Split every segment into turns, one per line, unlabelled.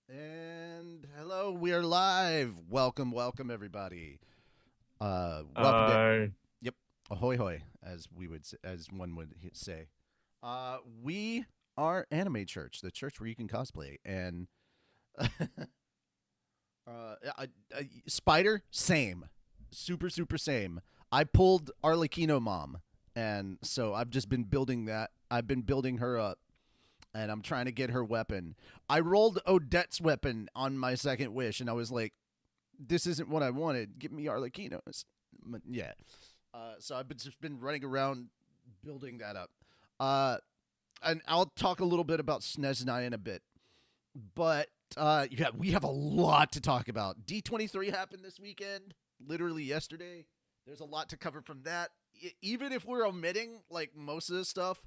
And hello, we are live. Welcome, welcome, everybody. Welcome to.
Hi.
Yep. Ahoy hoy, as as one would say. We are Anime Church, the church where you can cosplay. And Spider, same, super super same. I pulled Arlecchino Mom, and so I've just been building that. I've been building her up, and I'm trying to get her weapon. I rolled Odette's weapon on my second wish, and I was like, "This isn't what I wanted. Give me Arlecchino's." Yeah. So I've just been running around building that up. And I'll talk a little bit about Snezhnaya in a bit. But yeah, we have a lot to talk about. D23 happened this weekend, literally yesterday. There's a lot to cover from that. Even if we're omitting like most of the stuff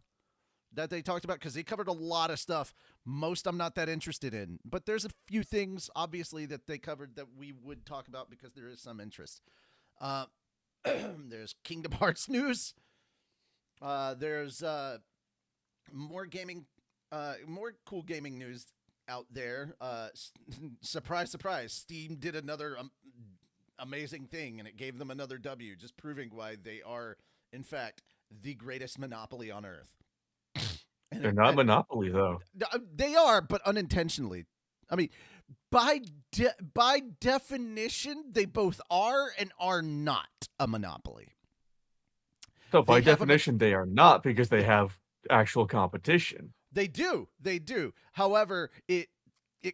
that they talked about, because they covered a lot of stuff. Most I'm not that interested in, but there's a few things obviously that they covered that we would talk about because there is some interest. There's Kingdom Hearts news. There's more gaming, more cool gaming news out there. Surprise, surprise! Steam did another amazing thing, and it gave them another W, just proving why they are, in fact, the greatest monopoly on Earth.
They're not Monopoly, though.
They are, but unintentionally. I mean, by definition, they both are and are not a monopoly.
So by definition, they are not, because they have actual competition.
They do. However, it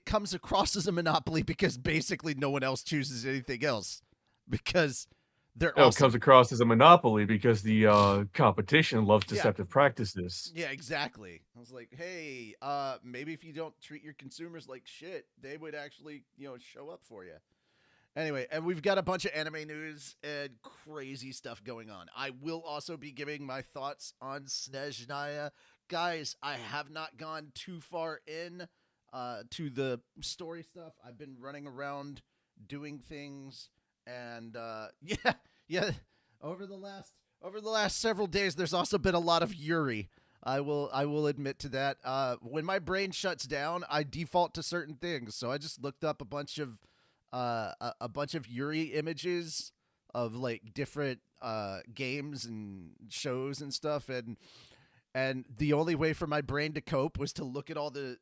comes across as a monopoly because basically no one else chooses anything else. Because they're
it comes across as a monopoly because the competition loves deceptive practices.
Yeah, exactly. I was like, hey, maybe if you don't treat your consumers like shit, they would actually, show up for you. Anyway, and we've got a bunch of anime news and crazy stuff going on. I will also be giving my thoughts on Snezhnaya. Guys, I have not gone too far in to the story stuff. I've been running around doing things, and yeah. Over the last several days, there's also been a lot of Yuri. I will admit to that. When my brain shuts down, I default to certain things. So I just looked up a bunch of Yuri images of like different games and shows and stuff, and the only way for my brain to cope was to look at all the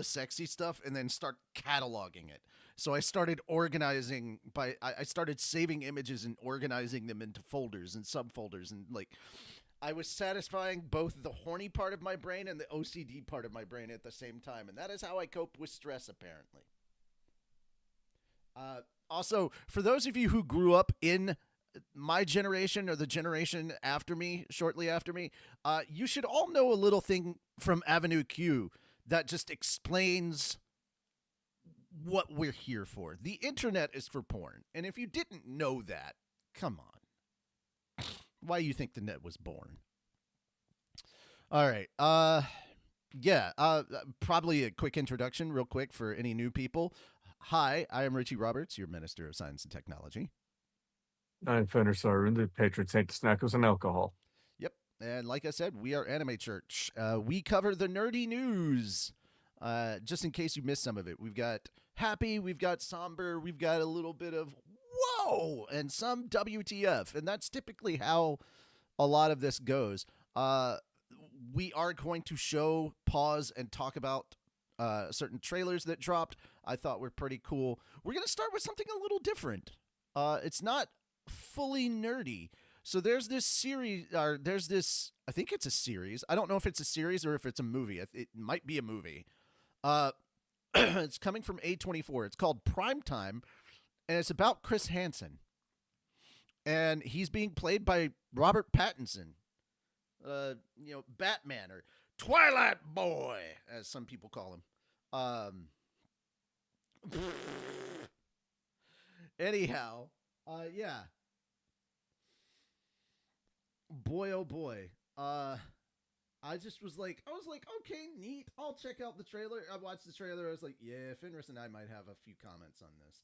sexy stuff and then start cataloging it. So I started organizing I started saving images and organizing them into folders and subfolders, and like I was satisfying both the horny part of my brain and the OCD part of my brain at the same time, and that is how I cope with stress, apparently. Also, for those of you who grew up in my generation or the generation after me, shortly after me, you should all know a little thing from Avenue Q that just explains what we're here for. The internet is for porn. And if you didn't know that, come on. Why do you think the net was born? All right. Probably a quick introduction real quick for any new people. Hi, I am Richie Roberts, your Minister of Science and Technology.
I'm Fenner Sarun, the patron saint of snackles and alcohol.
Yep, and like I said, we are Anime Church. We cover the nerdy news. Just in case you missed some of it, we've got happy, we've got somber, we've got a little bit of whoa, and some WTF, and that's typically how a lot of this goes. We are going to pause, and talk about certain trailers that dropped. I thought were pretty cool. We're going to start with something a little different. It's not fully nerdy. So there's this series, I think it's a series. I don't know if it's a series or if it's a movie. It might be a movie. It's coming from A24. It's called Primetime, and it's about Chris Hansen. And he's being played by Robert Pattinson. Batman, or Twilight Boy, as some people call him. Anyhow, yeah. Boy, oh boy. I just was like, okay, neat. I'll check out the trailer. I watched the trailer. I was like, yeah, Fenris and I might have a few comments on this.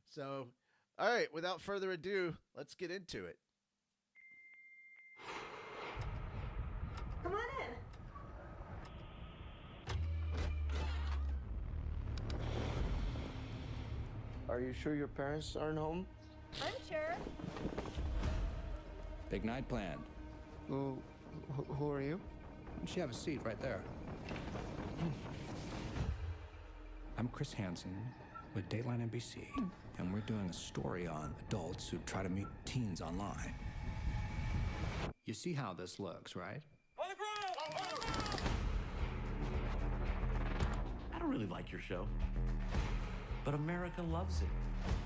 So, all right, without further ado, let's get into it.
Come on in.
Are you sure your parents aren't home?
I'm sure.
Big night planned.
Who are you?
Why don't you have a seat right there? I'm Chris Hansen with Dateline NBC, and we're doing a story on adults who try to meet teens online. You see how this looks, right?
I don't really like your show, but America loves it.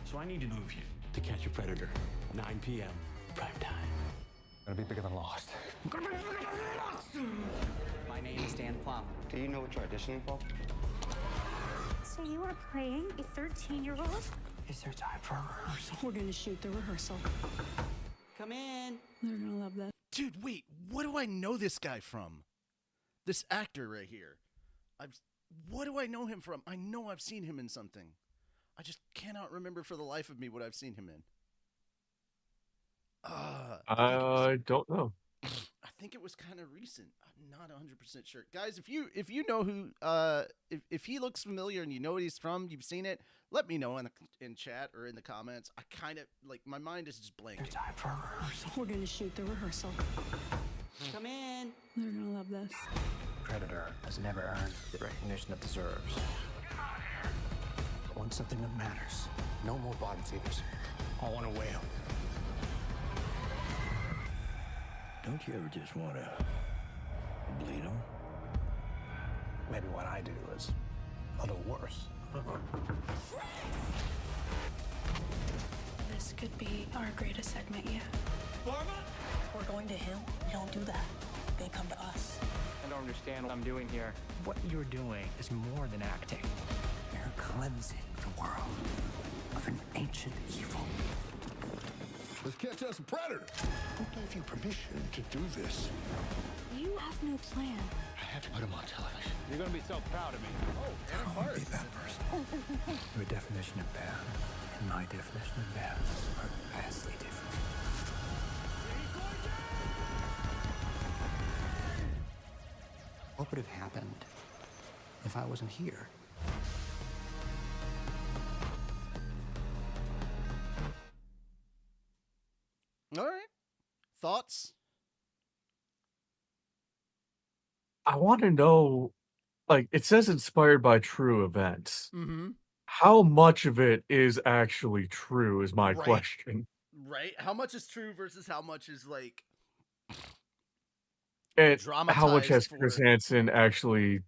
So I need to move you to Catch a Predator, 9 p.m. prime time.
Gonna be bigger than Lost.
My name is Dan Plum.
Do you know what you're auditioning for?
So you are playing a 13-year-old?
Is there time for a rehearsal?
We're gonna shoot the rehearsal.
Come in.
They're gonna love that.
Dude, wait, what do I know this guy from? This actor right here. What do I know him from? I know I've seen him in something. I just cannot remember for the life of me what I've seen him in.
I don't know.
I think it was kind of recent. I'm not 100% sure. Guys, if you know who if he looks familiar and you know what he's from, you've seen it, let me know in chat or in the comments. I kind of like my mind is just blank.
There's time for a rehearsal.
We're gonna shoot the rehearsal.
Come in.
They're gonna love this.
Predator has never earned the recognition it deserves. But want something that matters. No more bottom feeders. I want a whale.
Don't you ever just want to bleed them?
Maybe what I do is a little worse.
This could be our greatest segment yet.
We're going to him. We don't do that. They come to us.
I don't understand what I'm doing here. What you're doing is more than acting. You're cleansing the world of an ancient evil.
Let's catch us a predator. Who gave you permission to do this?
You have no plan.
I have to put him on television.
You're gonna be so proud of me.
I don't want to be that person.
Your definition of bad and my definition of bad are vastly different. What would have happened if I wasn't here?
All right. Thoughts?
I want to know, like, it says inspired by true events.
Mm-hmm.
How much of it is actually true is my
Right.
question.
Right? How much is true versus how much is like
And
dramatized
how much has Chris
for-
Hansen actually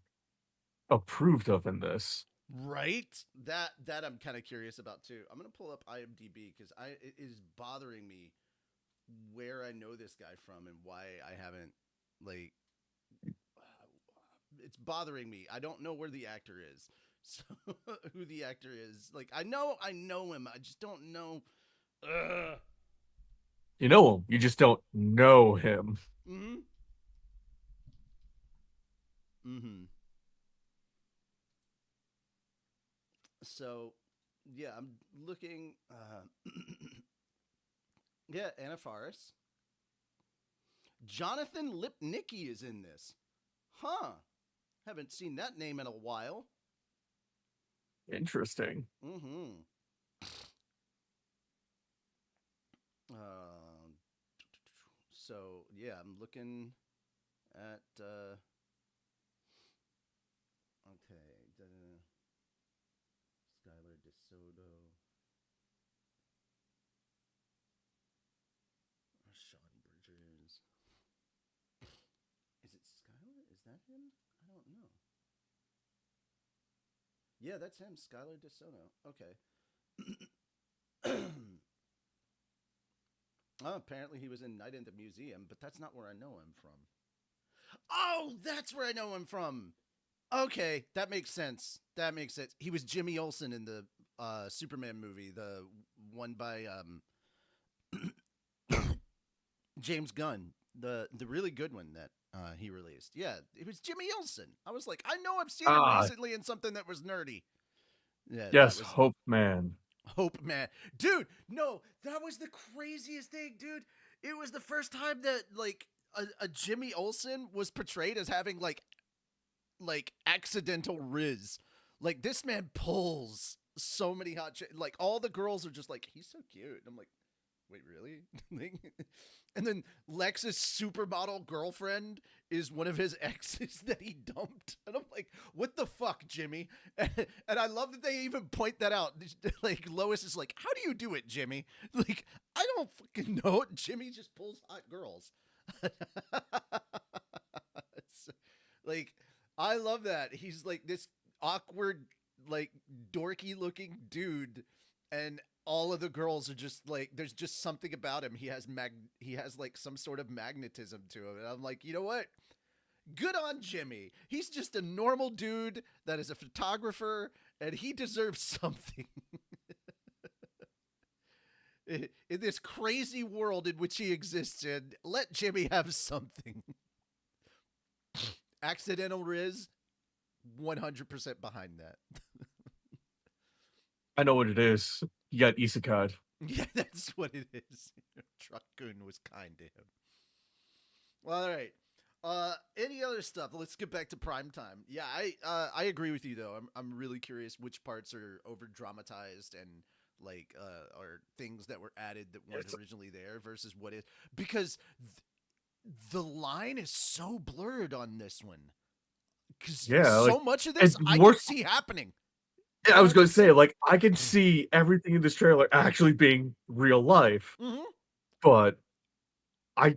approved of in this?
Right? That I'm kind of curious about too. I'm gonna pull up IMDb because it is bothering me where I know this guy from and why I haven't like. It's bothering me. I don't know where the actor is. So who the actor is? Like I know him. I just don't know.
You know him, you just don't know him.
Mm-hmm. Mm-hmm. So, yeah, I'm looking. Yeah, Anna Faris. Jonathan Lipnicki is in this. Huh. Haven't seen that name in a while.
Interesting.
Mm-hmm. So, yeah, I'm looking at... Okay. Skylar DeSoto. Sean Bridgers. Is it Skylar? Is that him? I don't know. Yeah, that's him, Skylar DeSoto. Okay. Oh, apparently he was in Night in the Museum, but that's not where I know him from. Oh, that's where I know him from. Okay, that makes sense. That makes sense. He was Jimmy Olsen in the Superman movie, the one by James Gunn, the really good one that he released. Yeah, it was Jimmy Olsen. I was like, I know I've seen him recently in something that was nerdy. Yeah.
Yes,
that was
Hope Man.
Hope Man. Dude, no, that was the craziest thing, dude. It was the first time that like a Jimmy Olsen was portrayed as having like accidental riz. Like this man pulls so many hot like all the girls are just like, he's so cute. I'm like, wait, really? And then Lex's supermodel girlfriend is one of his exes that he dumped. And I'm like, what the fuck, Jimmy? And I love that they even point that out. Like, Lois is like, how do you do it, Jimmy? Like, I don't fucking know. Jimmy just pulls hot girls. Like, I love that. He's like this awkward, like, dorky looking dude, and all of the girls are just like, there's just something about him. He has like some sort of magnetism to him. And I'm like, you know what? Good on Jimmy. He's just a normal dude that is a photographer, and he deserves something. In this crazy world in which he exists in, let Jimmy have something. Accidental Riz, 100% behind that.
I know what it is. You got isekai.
Yeah, that's what it is. Truck-kun was kind to him. Well, all right. Any other stuff? Let's get back to prime time. Yeah, I agree with you though. I'm really curious which parts are over dramatized and like are things that were added that weren't originally there versus what is, because the line is so blurred on this one. Because so much of this I can see happening.
Yeah, I was going to say, like, I can see everything in this trailer actually being real life, but I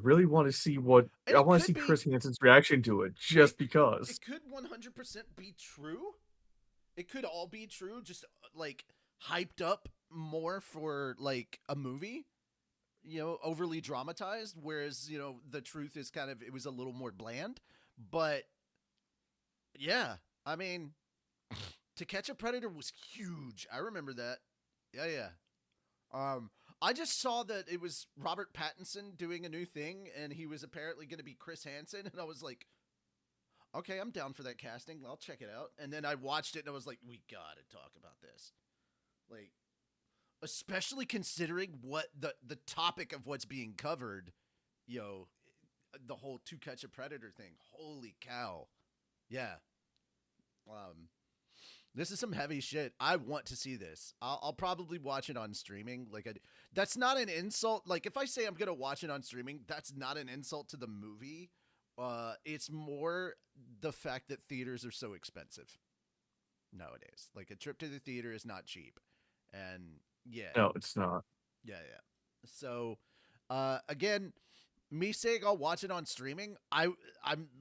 really want to see I want to see Chris Hansen's reaction to it, just because.
It could 100% be true. It could all be true, just like hyped up more for like a movie, you know, overly dramatized, whereas, you know, the truth is kind of, it was a little more bland. But yeah, I mean, To Catch a Predator was huge. I remember that. Yeah. I just saw that it was Robert Pattinson doing a new thing, and he was apparently going to be Chris Hansen, and I was like, okay, I'm down for that casting. I'll check it out. And then I watched it, and I was like, we gotta talk about this. Like, especially considering what the topic of what's being covered, you know, the whole To Catch a Predator thing. Holy cow. Yeah. This is some heavy shit. I want to see this. I'll probably watch it on streaming. Like, that's not an insult. Like, if I say I'm gonna watch it on streaming, that's not an insult to the movie. It's more the fact that theaters are so expensive nowadays. Like, a trip to the theater is not cheap, and yeah,
No, it's not.
yeah. So, again, me saying I'll watch it on streaming, I'm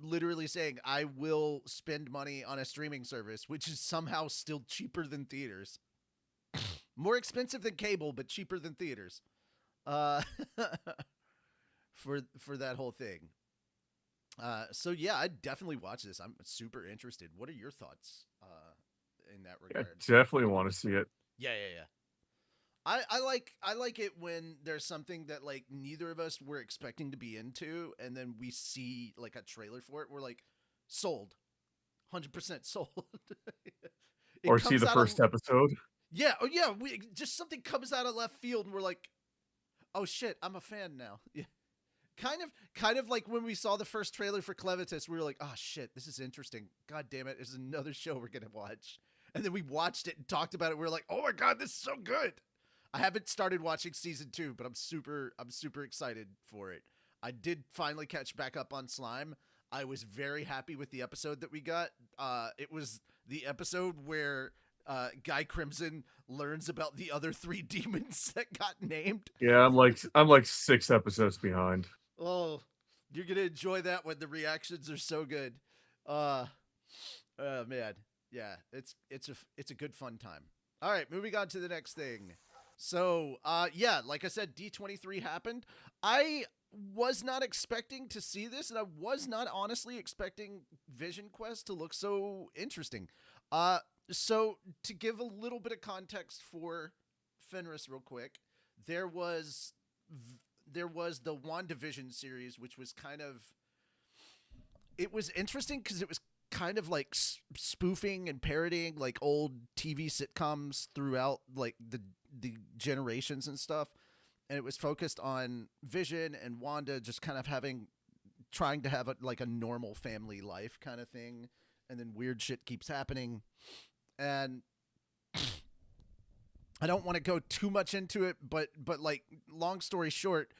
literally saying I will spend money on a streaming service, which is somehow still cheaper than theaters. More expensive than cable, but cheaper than theaters. For that whole thing. So yeah, I'd definitely watch this. I'm super interested. What are your thoughts in that regard?
I definitely want to see it.
Yeah. I like it when there's something that like neither of us were expecting to be into, and then we see like a trailer for it. We're like, sold, 100% sold.
Or see the first episode.
Yeah. Oh yeah. We just something comes out of left field, and we're like, oh shit, I'm a fan now. Yeah. Kind of like when we saw the first trailer for Clevitus, we were like, oh shit, this is interesting. God damn it, there's another show we're gonna watch. And then we watched it and talked about it. We were like, oh my god, this is so good. I haven't started watching season 2, but I'm super excited for it. I did finally catch back up on Slime. I was very happy with the episode that we got. It was the episode where Guy Crimson learns about the other 3 demons that got named.
Yeah, I'm like 6 episodes behind.
Oh, you're gonna enjoy that when the reactions are so good. Oh man, yeah, it's a good fun time. All right, moving on to the next thing. So, yeah, like I said, D23 happened. I was not expecting to see this, and I was not honestly expecting Vision Quest to look so interesting. So to give a little bit of context for Fenris real quick, there was the WandaVision series, which was it was interesting because it was kind of like spoofing and parodying like old TV sitcoms throughout like the generations and stuff. And it was focused on Vision and Wanda just kind of trying to have a normal family life kind of thing. And then weird shit keeps happening. And I don't want to go too much into it, but like, long story short,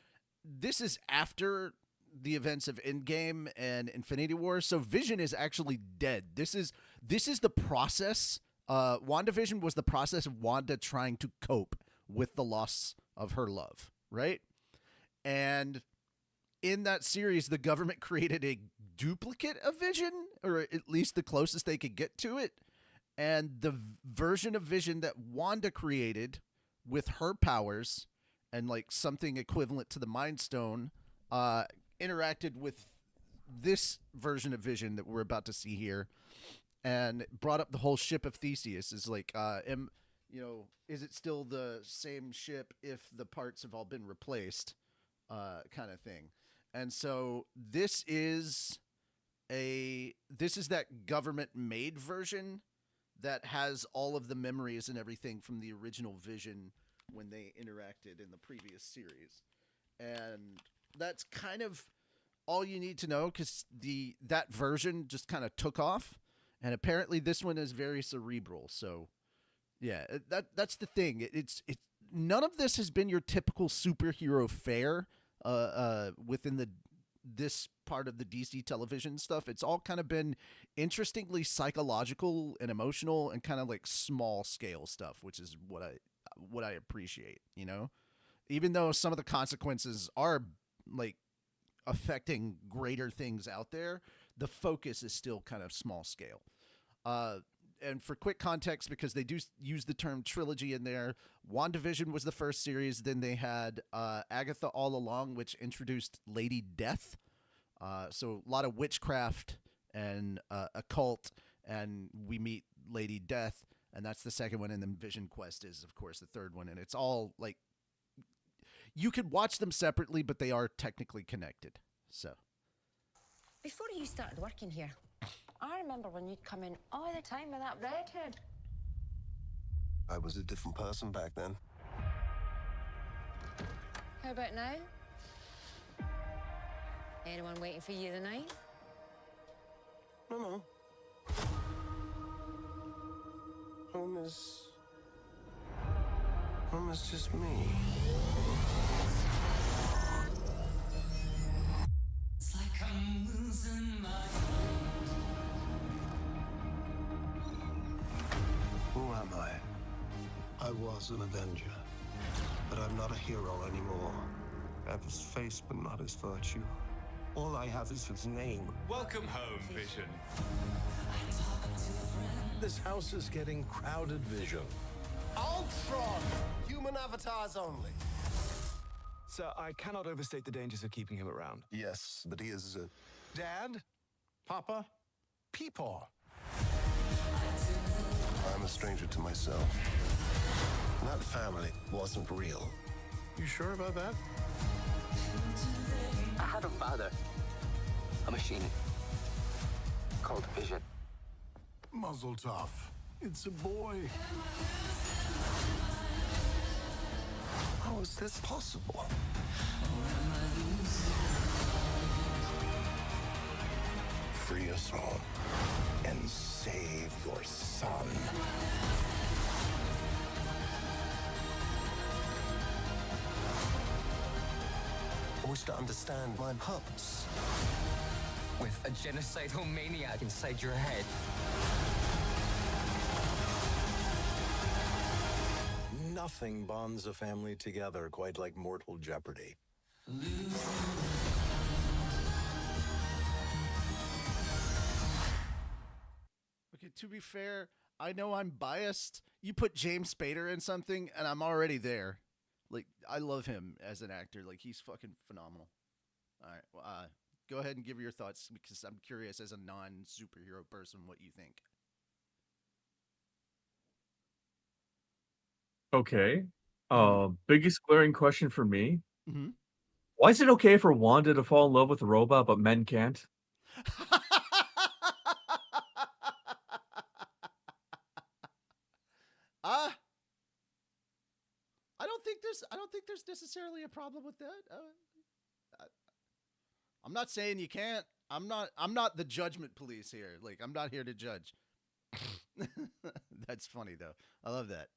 this is after the events of Endgame and Infinity War, so Vision is actually dead. This is the process. WandaVision was the process of Wanda trying to cope with the loss of her love, right? And in that series, the government created a duplicate of Vision, or at least the closest they could get to it. And the version of Vision that Wanda created with her powers and like something equivalent to the Mind Stone interacted with this version of Vision that we're about to see here, and brought up the whole ship of Theseus. Is like, is it still the same ship if the parts have all been replaced, kind of thing. And so this is that government made version that has all of the memories and everything from the original Vision when they interacted in the previous series. And that's kind of all you need to know, because that version just kind of took off, and apparently this one is very cerebral. So yeah, that's the thing. It's none of this has been your typical superhero fare within this part of the DC television stuff. It's all kind of been interestingly psychological and emotional and kind of like small scale stuff, which is what I appreciate, even though some of the consequences are like affecting greater things out there, the focus is still kind of small scale. And for quick context, because they do use the term trilogy in there, WandaVision was the first series. Then they had Agatha All Along, which introduced Lady Death. So a lot of witchcraft and occult, and we meet Lady Death, and that's the second one. And then Vision Quest is, of course, the third one. And it's all like, you could watch them separately, but they are technically connected. So
Before you started working here, I remember when you'd come in all the time with that redhead.
I was a different person back then.
How about now? Anyone waiting for you tonight?
No. Home is just me.
It's like I'm losing my
Who am I? I was an Avenger, but I'm not a hero anymore. I have his face, but not his virtue. All I have is his name.
Welcome home, Vision.
This house is getting crowded, Vision. Ultron! Human avatars only.
Sir, I cannot overstate the dangers of keeping him around.
Yes, but he is Dad? Papa? Peepaw. I'm a stranger to myself. That family wasn't real. You sure about that?
I had a father, a machine called Vision.
Muzzle tough. It's a boy. How is this possible? Free your soul and save your son. I wish to understand my purpose.
With a genocidal maniac inside your head.
Nothing bonds a family together quite like mortal jeopardy.
Okay, to be fair, I know I'm biased. You put James Spader in something, and I'm already there. Like, I love him as an actor. Like, he's fucking phenomenal. All right, well, go ahead and give your thoughts, because I'm curious as a non-superhero person what you think.
Okay. Biggest glaring question for me.
Mm-hmm.
Why is it okay for Wanda to fall in love with a robot, but men can't?
I don't think there's necessarily a problem with that. I'm not saying you can't. I'm not the judgment police here. Like, I'm not here to judge. That's funny though. I love that.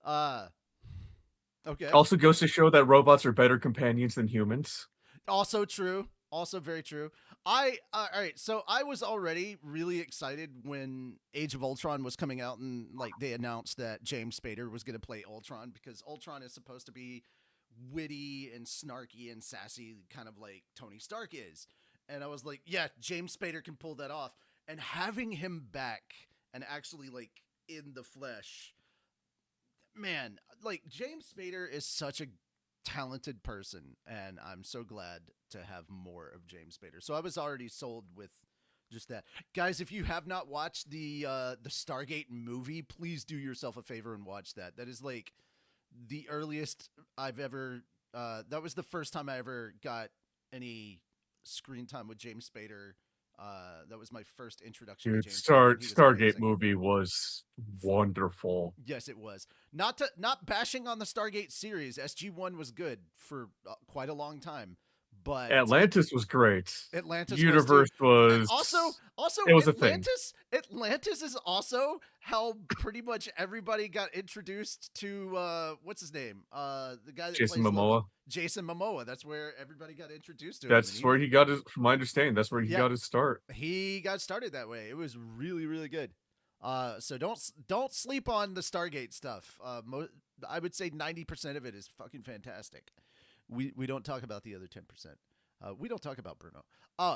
Okay.
Also goes to show that robots are better companions than humans.
Also true. Also very true. All right. So I was already really excited when Age of Ultron was coming out and like they announced that James Spader was going to play Ultron because Ultron is supposed to be witty and snarky and sassy, kind of like Tony Stark is. And I was like, yeah, James Spader can pull that off. And having him back and actually like in the flesh, man, like James Spader is such a talented person, and I'm so glad to have more of James Spader. So I was already sold with just that. Guys, if you have not watched the Stargate movie, please do yourself a favor and watch that. That is like the earliest I've ever that was the first time I ever got any screen time with James Spader. That was my first introduction to
Dude,
James Spader.
Stargate movie was wonderful.
Yes, it was. Not bashing on the Stargate series. SG-1 was good for quite a long time, but
Atlantis was great.
Atlantis
Universe was
also
it was a thing.
Atlantis is also how pretty much everybody got introduced to what's his name? The guy that
Jason
plays
Momoa.
Logan. Jason Momoa. That's where everybody got introduced to him.
That's where he got his, from my understanding, that's where he got his start.
He got started that way. It was really, really good. So don't sleep on the Stargate stuff. I would say 90% of it is fucking fantastic. We don't talk about the other 10%. We don't talk about Bruno.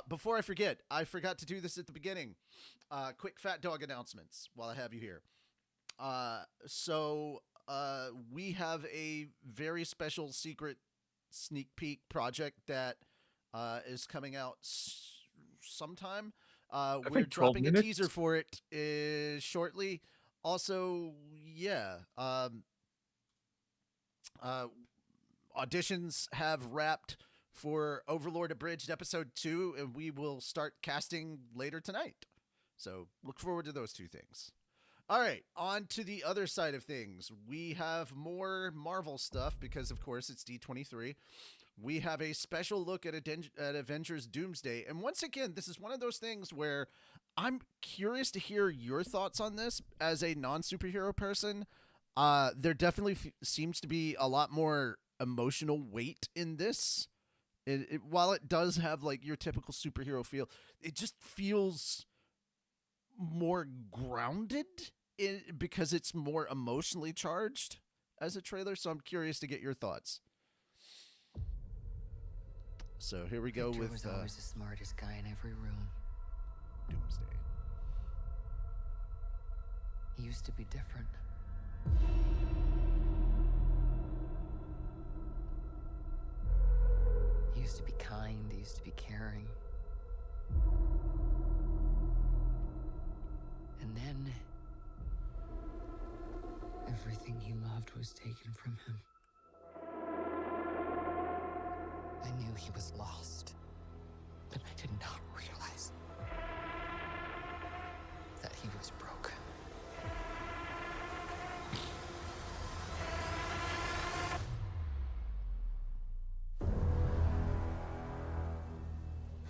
Before I forget, I forgot to do this at the beginning. Quick fat dog announcements while I have you here. So we have a very special secret sneak peek project that is coming out sometime. We're dropping a teaser for it shortly. Also, yeah. Auditions have wrapped for Overlord Abridged Episode 2, and we will start casting later tonight. So look forward to those two things. All right, on to the other side of things. We have more Marvel stuff because, of course, it's D23. We have a special look at Avengers Doomsday. And once again, this is one of those things where I'm curious to hear your thoughts on this as a non-superhero person. There definitely seems to be a lot more emotional weight in this. While it does have like your typical superhero feel, it just feels more grounded because it's more emotionally charged as a trailer. So I'm curious to get your thoughts. So here we go with
was always the smartest guy in every room.
Doomsday.
He used to be different. He used to be kind, he used to be caring. And then everything he loved was taken from him. I knew he was lost, but I did not realize that he was broken.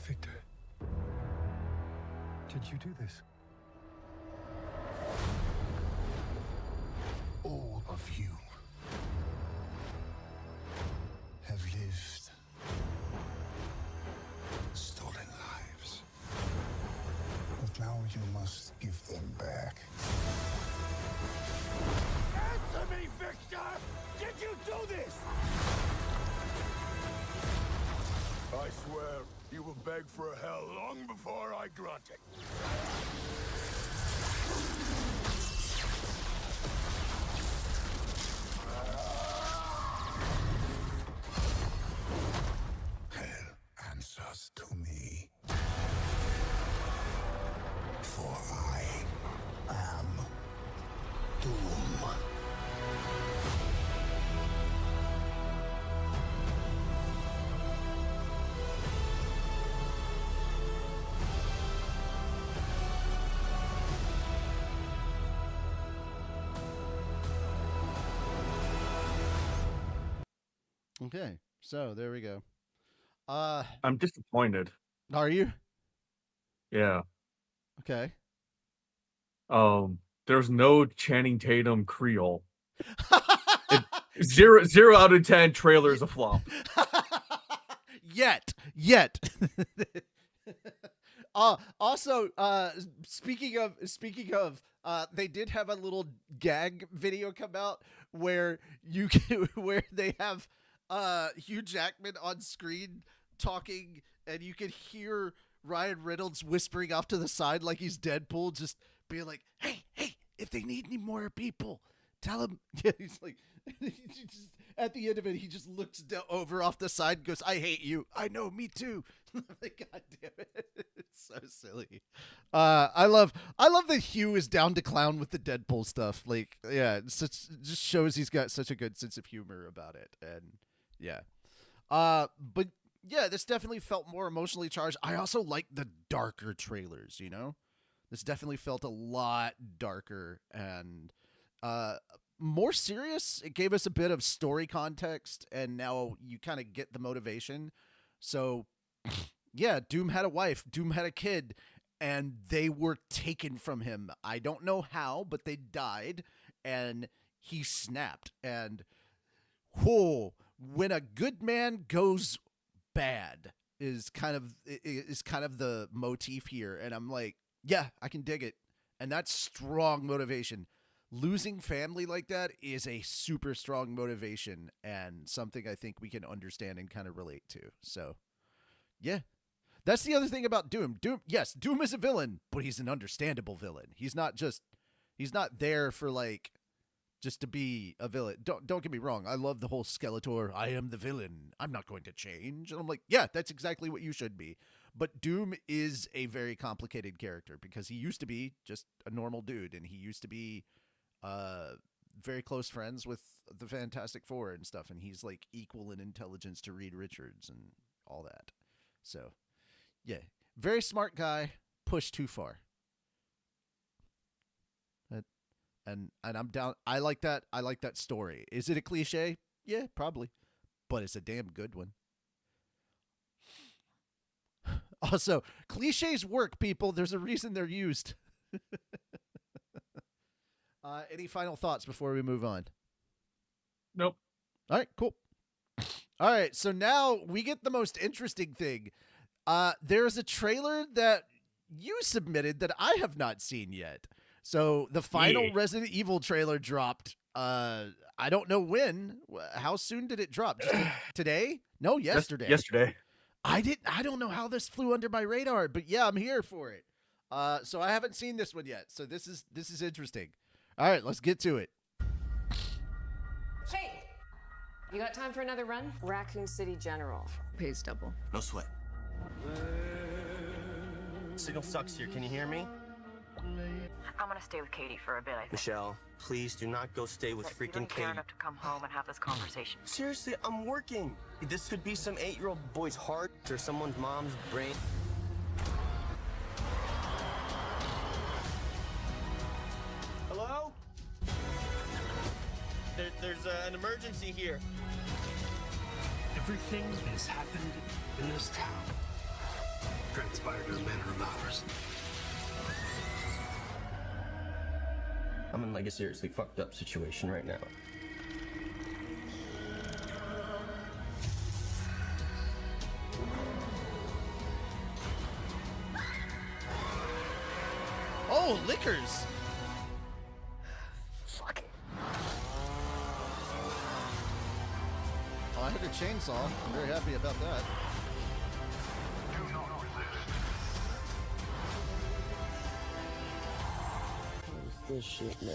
Victor, did you do this?
All of you have lived stolen lives. But now you must give them back.
Answer me, Victor! Did you do this?
I swear, you will beg for a hell long before I grant it.
Hell answers to me. For I am Doom.
Okay, so there we go.
I'm disappointed.
Are you?
Yeah.
Okay.
There's no Channing Tatum Creole. Zero out of 10 trailer is a flop.
Yet. Also, speaking of, they did have a little gag video come out where where they have Hugh Jackman on screen talking, and you can hear Ryan Reynolds whispering off to the side like he's Deadpool, just being like, "Hey, if they need any more people, tell them." Yeah, he's like, at the end of it, he just looks over off the side and goes, "I hate you. I know, me too." Like, God damn it. It's so silly. I love that Hugh is down to clown with the Deadpool stuff. Like, yeah, it just shows he's got such a good sense of humor about it. And yeah. But yeah, this definitely felt more emotionally charged. I also like the darker trailers, you know? This definitely felt a lot darker and more serious. It gave us a bit of story context, and now you kind of get the motivation. So, yeah, Doom had a wife, Doom had a kid, and they were taken from him. I don't know how, but they died, and he snapped. And, whoa, when a good man goes bad is kind of the motif here. And I'm like, yeah, I can dig it. And that's strong motivation. Losing family like that is a super strong motivation and something I think we can understand and kind of relate to. So, yeah. That's the other thing about Doom. Doom is a villain, but he's an understandable villain. He's not there for like just to be a villain. Don't get me wrong. I love the whole Skeletor, I am the villain, I'm not going to change. And I'm like, yeah, that's exactly what you should be. But Doom is a very complicated character because he used to be just a normal dude, and he used to be very close friends with the Fantastic Four and stuff, and he's like equal in intelligence to Reed Richards and all that. So, yeah, very smart guy, pushed too far. And I'm down. I like that. I like that story. Is it a cliche? Yeah, probably, but it's a damn good one. Also, cliches work, people. There's a reason they're used. Any final thoughts before we move on?
Nope.
All right, cool. All right, so now we get the most interesting thing. There's a trailer that you submitted that I have not seen yet. So the final Resident Evil trailer dropped. I don't know when. How soon did it drop? Just today? No, yesterday.
Yesterday.
I don't know how this flew under my radar, but yeah, I'm here for it. So I haven't seen this one yet. So this is interesting. All right, let's get to it.
Hey, you got time for another run? Raccoon City General pays double.
No sweat. Signal sucks here. Can you hear me?
I'm gonna stay with Katie for a bit, I think.
Michelle, please do not go stay with
You
freaking
don't care
Katie.
enough to come home and have this conversation.
Seriously, I'm working. This could be some 8-year-old boy's heart or someone's mom's brain. Hello? There's an emergency here.
Everything that has happened in this town transpired in a manner of hours.
I'm in like a seriously fucked up situation right now.
Oh, liquors.
Fuck it.
Oh, I heard a chainsaw. I'm very happy about that.
What is this shit now?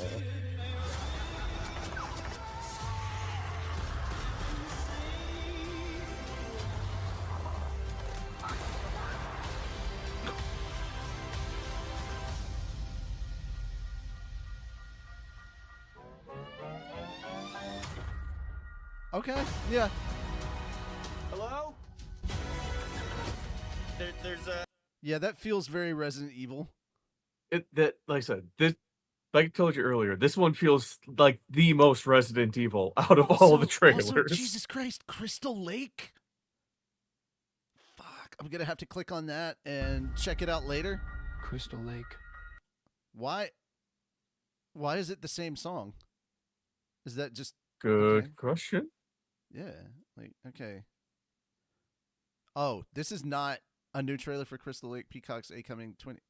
Okay, yeah.
Hello? There's a...
Yeah, that feels very Resident Evil.
Like I said, this, like I told you earlier, this one feels like the most Resident Evil out of all the trailers.
Also, Jesus Christ, Crystal Lake? Fuck, I'm gonna have to click on that and check it out later.
Crystal Lake.
Why is it the same song? Is that just...
Good question.
Yeah. Like, okay. Oh, this is not a new trailer for Crystal Lake Peacock's coming 20.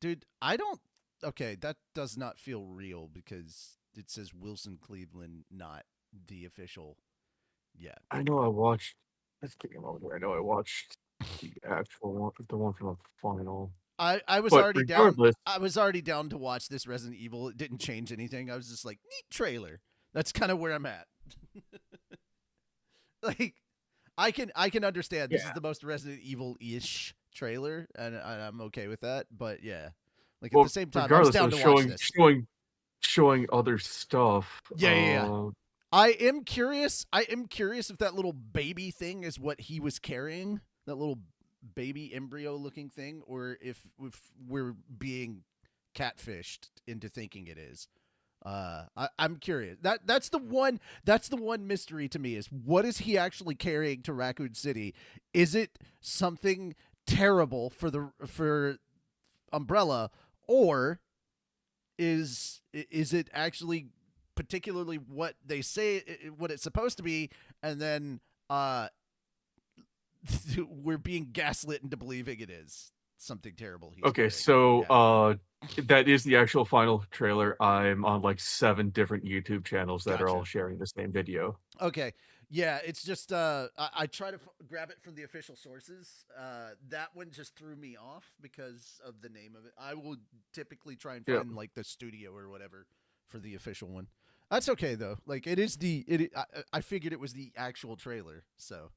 Dude, I don't. Okay, that does not feel real because it says Wilson Cleveland, not the official yet.
I know I watched. Let's take a moment here. I know I watched the actual one, the one from the final.
I was
But
already
regardless,
down. I was already down to watch this Resident Evil. It didn't change anything. I was just like, neat trailer. That's kind of where I'm at. Like, I can understand this is the most Resident Evil-ish trailer, and I'm okay with that. But yeah, like at the same time, I was down to watch this.
Showing other stuff.
Yeah. I am curious if that little baby thing is what he was carrying, that little baby embryo looking thing, or if we're being catfished into thinking it is. I'm curious. That's the one mystery to me is what is he actually carrying to Raccoon City? Is it something terrible for Umbrella, or is it actually particularly what they say what it's supposed to be, and then we're being gaslit into believing it is something terrible.
Okay, so that is the actual final trailer. I'm on like 7 different YouTube channels that are all sharing the same video.
Okay. Yeah, it's just I try to grab it from the official sources. That one just threw me off because of the name of it. I will typically try and find like the studio or whatever for the official one. That's okay though. Like it is I figured it was the actual trailer. So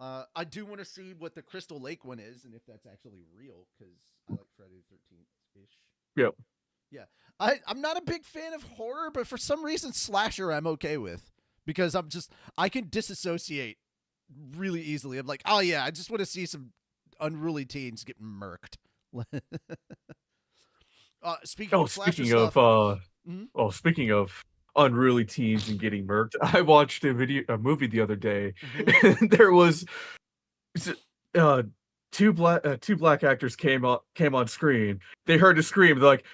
I do want to see what the Crystal Lake one is and if that's actually real because I like Friday the 13th ish.
Yep.
Yeah. I'm not a big fan of horror, but for some reason slasher I'm okay with because I can disassociate really easily. I'm like, oh yeah, I just want to see some unruly teens get murked. Speaking
of unruly teens and getting murked, I watched a movie the other day. And there was two black actors came on screen. They heard a scream. They're like,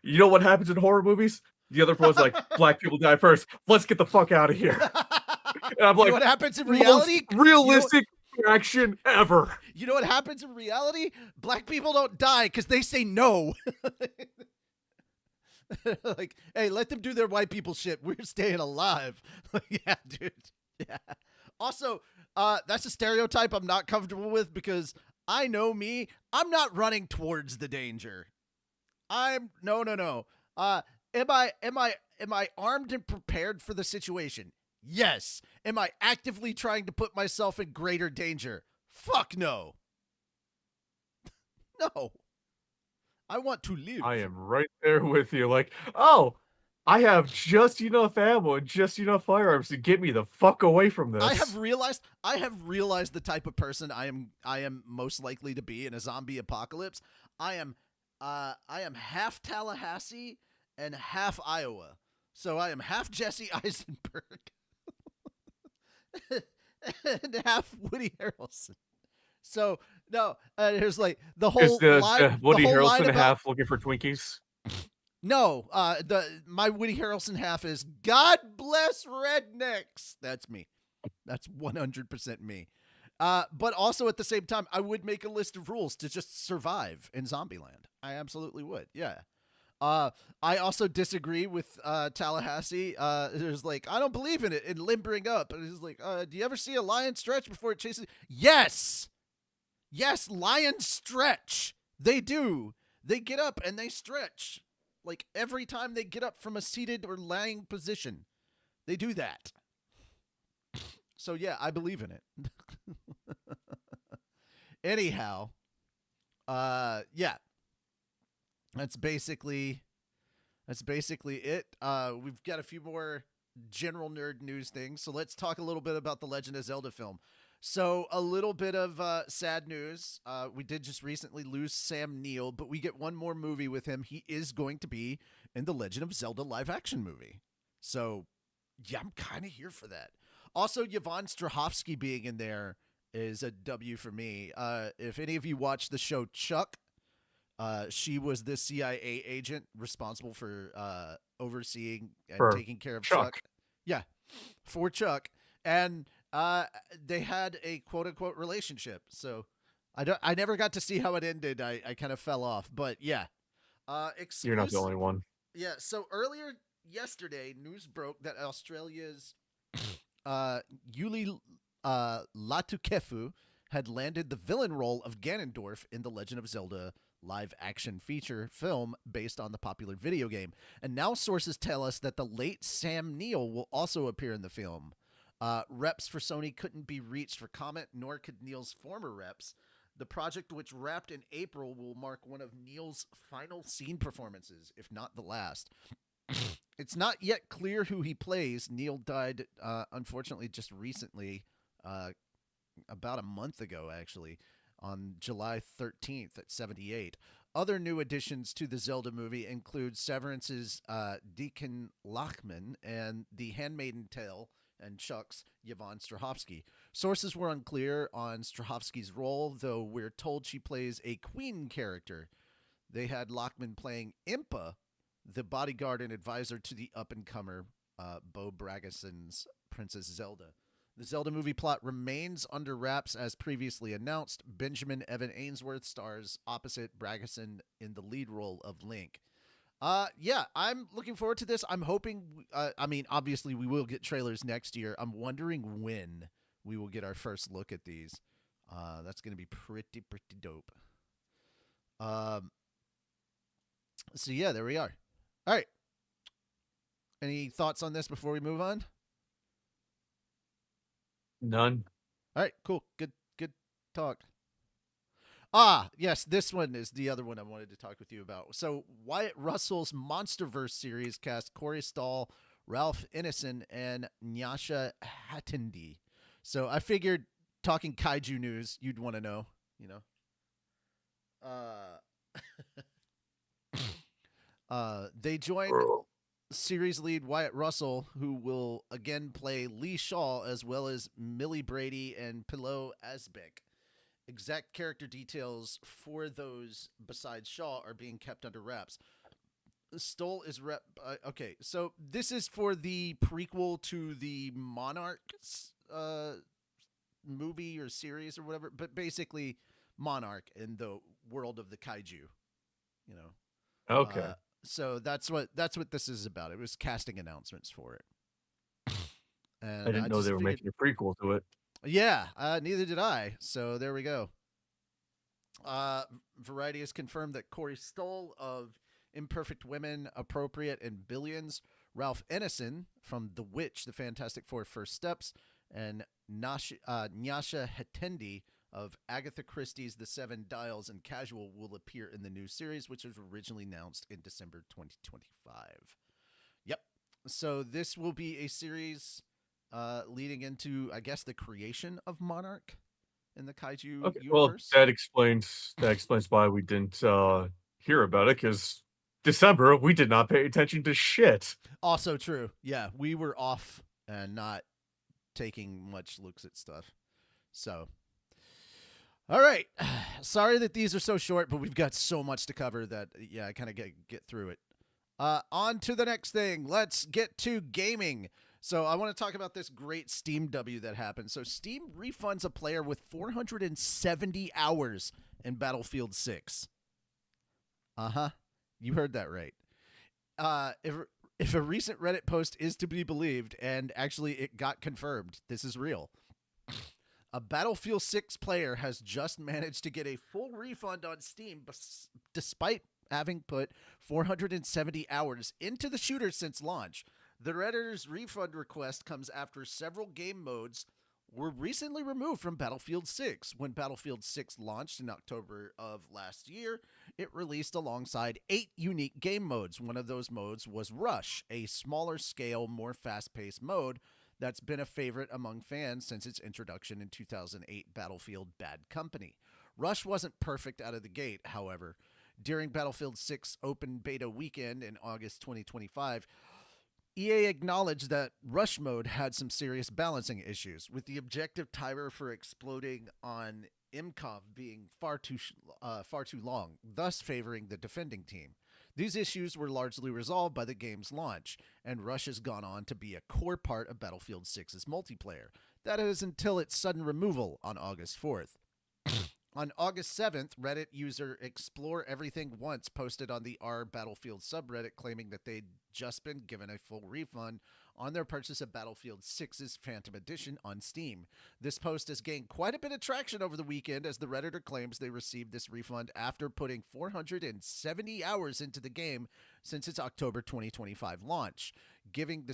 you know what happens in horror movies? The other one's like, black people die first. Let's get the fuck out of here. And I'm like,
you know what happens in reality?
Most realistic reaction ever.
You know what happens in reality? Black people don't die because they say no. Like, hey, let them do their white people shit. We're staying alive. Yeah, dude. Yeah. Also, that's a stereotype I'm not comfortable with because I know me. I'm not running towards the danger. No. Am I armed and prepared for the situation? Yes. Am I actively trying to put myself in greater danger? Fuck no. No. I want to live.
I am right there with you. Like, oh, I have just enough ammo and just enough firearms to get me the fuck away from this.
I have realized the type of person I am most likely to be in a zombie apocalypse. I am half Tallahassee and half Iowa. So I am half Jesse Eisenberg and half Woody Harrelson. So no, there's like the whole
is the Woody
the whole
Harrelson half looking for Twinkies?
No, my Woody Harrelson half is God bless rednecks. That's me. That's 100% me. But also at the same time, I would make a list of rules to just survive in Zombieland. I absolutely would. Yeah. I also disagree with Tallahassee. There's like, I don't believe in it and limbering up. And he's like, do you ever see a lion stretch before it chases? Yes. Yes, lions stretch. They do. They get up and they stretch. Like every time they get up from a seated or lying position, they do that. So yeah, I believe in it. Anyhow, yeah. That's basically it. We've got a few more general nerd news things. So let's talk a little bit about the Legend of Zelda film. So a little bit of sad news. We did just recently lose Sam Neill, but we get one more movie with him. He is going to be in the Legend of Zelda live action movie. So yeah, I'm kind of here for that. Also, Yvonne Strahovski being in there is a W for me. If any of you watch the show Chuck, She was the CIA agent responsible for overseeing and
For
taking care of
Chuck.
Yeah, for Chuck, and they had a quote unquote relationship. So I never got to see how it ended. I kind of fell off, but yeah.
You're not the only one.
Yeah. So earlier yesterday, news broke that Australia's Yuli Latukefu had landed the villain role of Ganondorf in the Legend of Zelda live-action feature film based on the popular video game. And now sources tell us that the late Sam Neill will also appear in the film. Reps for Sony couldn't be reached for comment, nor could Neill's former reps. The project, which wrapped in April, will mark one of Neill's final scene performances, if not the last. It's not yet clear who he plays. Neill died, unfortunately, just recently, about a month ago, actually, on July 13th at 78. Other new additions to the Zelda movie include Severance's Deacon Lachman and The Handmaiden Tale and Chuck's Yvonne Strahovski. Sources were unclear on Strahovski's role, though we're told she plays a queen character. They had Lachman playing Impa, the bodyguard and advisor to the up-and-comer Bo Bragason's Princess Zelda. The Zelda movie plot remains under wraps as previously announced. Benjamin Evan Ainsworth stars opposite Bragason in the lead role of Link. Yeah, I'm looking forward to this. I'm hoping, obviously we will get trailers next year. I'm wondering when we will get our first look at these. That's going to be pretty dope. So yeah, there we are. All right. Any thoughts on this before we move on?
None.
All right, cool. Good talk. Yes, this one is the other one I wanted to talk with you about. So Wyatt Russell's Monsterverse series cast Corey Stoll, Ralph Ineson, and Nyasha Hatendi. So I figured, talking kaiju news, you'd want to know, they joined series lead Wyatt Russell, who will again play Lee Shaw, as well as Millie Brady and Pillow Asbeck. Exact character details for those besides Shaw are being kept under wraps. Stoll is okay, so this is for the prequel to the Monarchs movie or series or whatever, but basically Monarch in the world of the kaiju,
Okay.
So that's what this is about. It was casting announcements for it. And
I didn't know they were making a prequel to it.
Yeah, neither did I. So there we go. Variety has confirmed that Corey Stoll of Imperfect Women, Appropriate, and Billions, Ralph Ineson from The Witch, The Fantastic Four First Steps, and Nyasha Hatendi of Agatha Christie's The Seven Dials and Casual will appear in the new series, which was originally announced in December 2025. Yep. So this will be a series leading into, I guess, the creation of Monarch in the kaiju universe.
Well, that explains why we didn't hear about it, because December we did not pay attention to shit.
Also true. Yeah, we were off and not taking much looks at stuff. So, all right. Sorry that these are so short, but we've got so much to cover that, yeah, I kind of get through it. On to the next thing. Let's get to gaming. So I want to talk about this great Steam W that happened. So Steam refunds a player with 470 hours in Battlefield 6. Uh-huh. You heard that right. If a recent Reddit post is to be believed, and actually it got confirmed, this is real. A Battlefield 6 player has just managed to get a full refund on Steam despite having put 470 hours into the shooter since launch. The Redditor's refund request comes after several game modes were recently removed from Battlefield 6. When Battlefield 6 launched in October of last year, it released alongside 8 unique game modes. One of those modes was Rush, a smaller scale, more fast-paced mode that's been a favorite among fans since its introduction in 2008 Battlefield Bad Company. Rush wasn't perfect out of the gate, however. During Battlefield 6 open beta weekend in August 2025, EA acknowledged that Rush mode had some serious balancing issues, with the objective timer for exploding on IMCOM being far too long, thus favoring the defending team. These issues were largely resolved by the game's launch, and Rush has gone on to be a core part of Battlefield 6's multiplayer. That is until its sudden removal on August 4th. On August 7th, Reddit user Explore Everything Once posted on the R Battlefield subreddit claiming that they'd just been given a full refund on their purchase of Battlefield 6's Phantom Edition on Steam. This post has gained quite a bit of traction over the weekend as the Redditor claims they received this refund after putting 470 hours into the game since its October 2025 launch, giving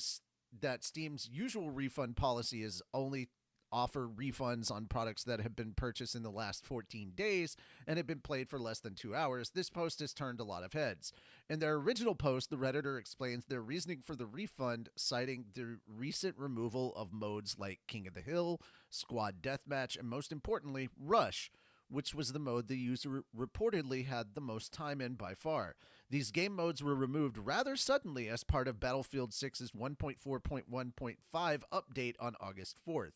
that Steam's usual refund policy is only offer refunds on products that have been purchased in the last 14 days and have been played for less than 2 hours. This post has turned a lot of heads. In their original post, the Redditor explains their reasoning for the refund, citing the recent removal of modes like King of the Hill, Squad Deathmatch, and most importantly, Rush, which was the mode the user reportedly had the most time in by far. These game modes were removed rather suddenly as part of Battlefield 6's 1.4.1.5 update on August 4th.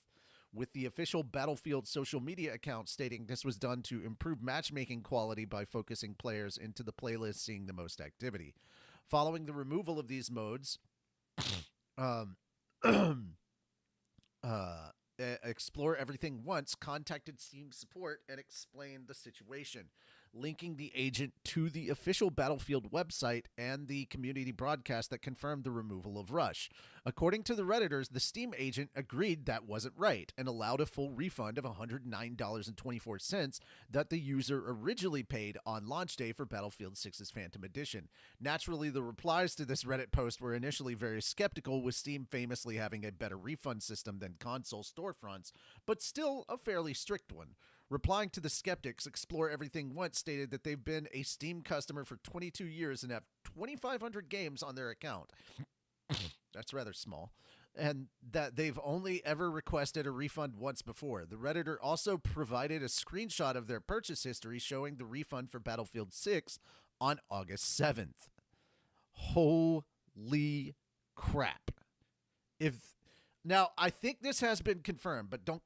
With the official Battlefield social media account stating this was done to improve matchmaking quality by focusing players into the playlist seeing the most activity. Following the removal of these modes, Explore Everything Once contacted Steam support and explained the situation, linking the agent to the official Battlefield website and the community broadcast that confirmed the removal of Rush. According to the Redditors, the Steam agent agreed that wasn't right and allowed a full refund of $109.24 that the user originally paid on launch day for Battlefield 6's Phantom Edition. Naturally, the replies to this Reddit post were initially very skeptical, with Steam famously having a better refund system than console storefronts, but still a fairly strict one. Replying to the skeptics, Explore Everything Once stated that they've been a Steam customer for 22 years and have 2,500 games on their account. That's rather small. And that they've only ever requested a refund once before. The Redditor also provided a screenshot of their purchase history showing the refund for Battlefield 6 on August 7th. Holy crap. Now, I think this has been confirmed, but don't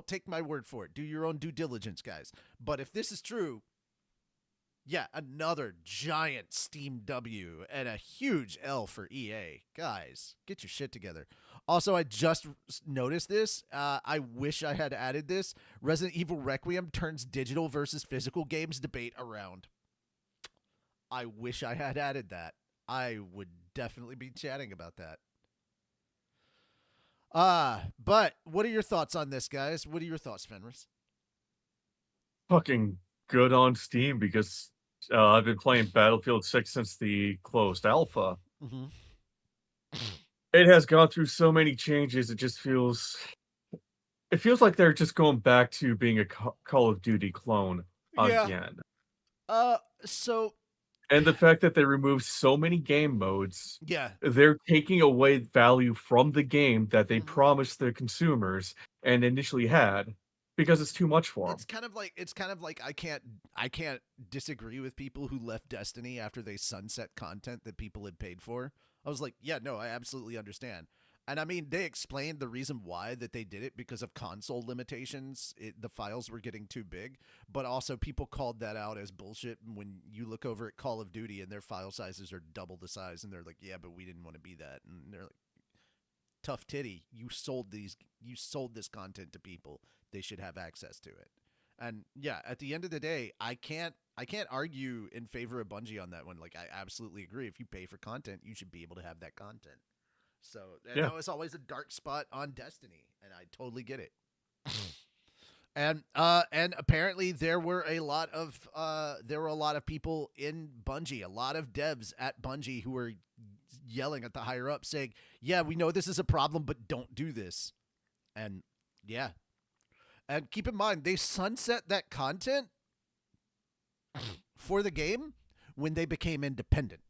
take my word for it. Do your own due diligence, guys. But if this is true, yeah, another giant Steam W and a huge L for EA. Guys, get your shit together. Also, I just noticed this. I wish I had added this. Resident Evil Requiem turns digital versus physical games debate around. I wish I had added that. I would definitely be chatting about that. But what are your thoughts on this, guys? What are your thoughts, Fenris?
Fucking good on Steam, because I've been playing Battlefield 6 since the closed alpha.
Mm-hmm.
It has gone through so many changes. It feels like they're just going back to being a Call of Duty clone again. And the fact that they removed so many game modes, they're taking away value from the game that they promised the consumers and initially had, because it's too much for them.
It's kind of like I can't disagree with people who left Destiny after they sunset content that people had paid for. I was like, yeah, no, I absolutely understand. And I mean, they explained the reason why that they did it because of console limitations. The files were getting too big, but also people called that out as bullshit when you look over at Call of Duty and their file sizes are double the size, and they're like, yeah, but we didn't want to be that. And they're like, tough titty, you sold this content to people. They should have access to it. And yeah, at the end of the day, I can't argue in favor of Bungie on that one. Like, I absolutely agree. If you pay for content, you should be able to have that content. So that was always a dark spot on Destiny, and I totally get it. And apparently there were a lot of people in Bungie, a lot of devs at Bungie who were yelling at the higher up saying, yeah, we know this is a problem, but don't do this. And yeah. And keep in mind, they sunset that content for the game when they became independent.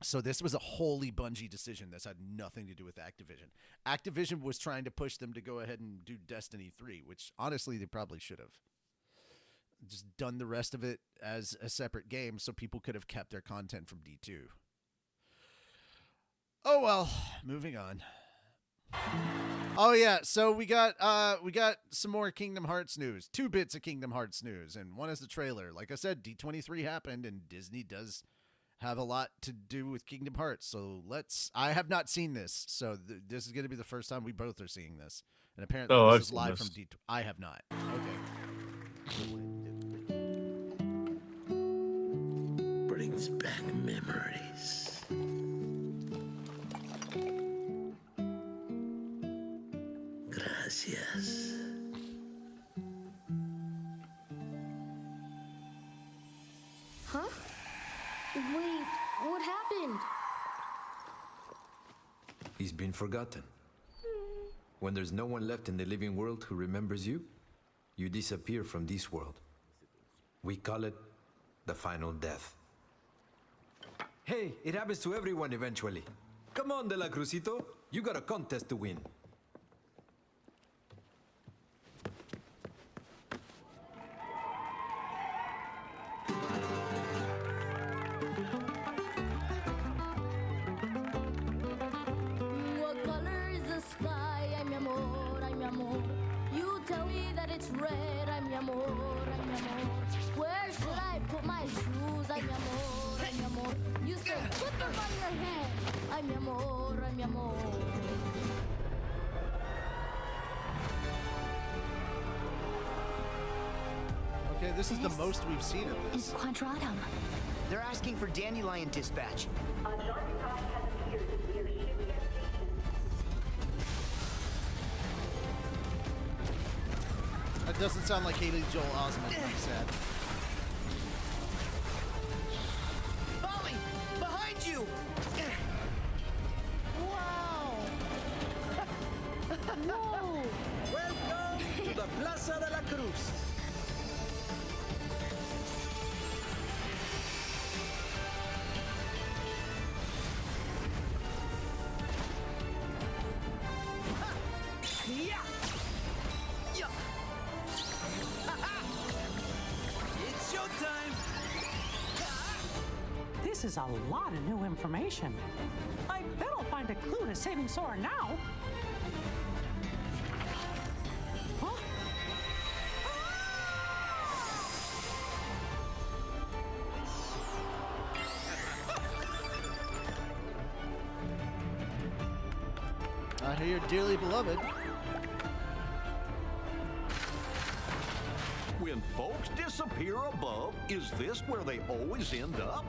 So this was a wholly Bungie decision. This had nothing to do with Activision. Activision was trying to push them to go ahead and do Destiny 3, which honestly they probably should have. Just done the rest of it as a separate game so people could have kept their content from D2. Oh well, moving on. Oh yeah, so we got some more Kingdom Hearts news. 2 bits of Kingdom Hearts news, and one is the trailer. Like I said, D23 happened, and Disney does have a lot to do with Kingdom Hearts. So I have not seen this, so this is going to be the first time we both are seeing this. And apparently this is live from D23. I have not. Okay.
Brings back memories. Gracias.
Huh? Wait, what happened?
He's been forgotten. When there's no one left in the living world who remembers you, you disappear from this world. We call it the final death. Hey, it happens to everyone eventually. Come on, De La Cruzito. You got a contest to win.
What color is the sky? Ay, mi amor, ay, mi amor. You tell me that it's red. Ay, mi amor, ay, mi amor. Where should I put my shoes? Ay, mi amor, ay, mi amor. You said put them on your head. Ay, mi amor, ay, mi amor.
Okay, this is the most we've seen of this.
Is Quadratum.
They're asking for Dandelion dispatch.
That doesn't sound like Haley Joel Osment when he said.
Molly, behind you!
Wow! Whoa!
Welcome to the Plaza de la Cruz.
Yeah! Yeah! It's showtime!
This is a lot of new information. I bet I'll find a clue to saving Sora now. Huh?
I hear dearly beloved.
When folks disappear above, is this where they always end up?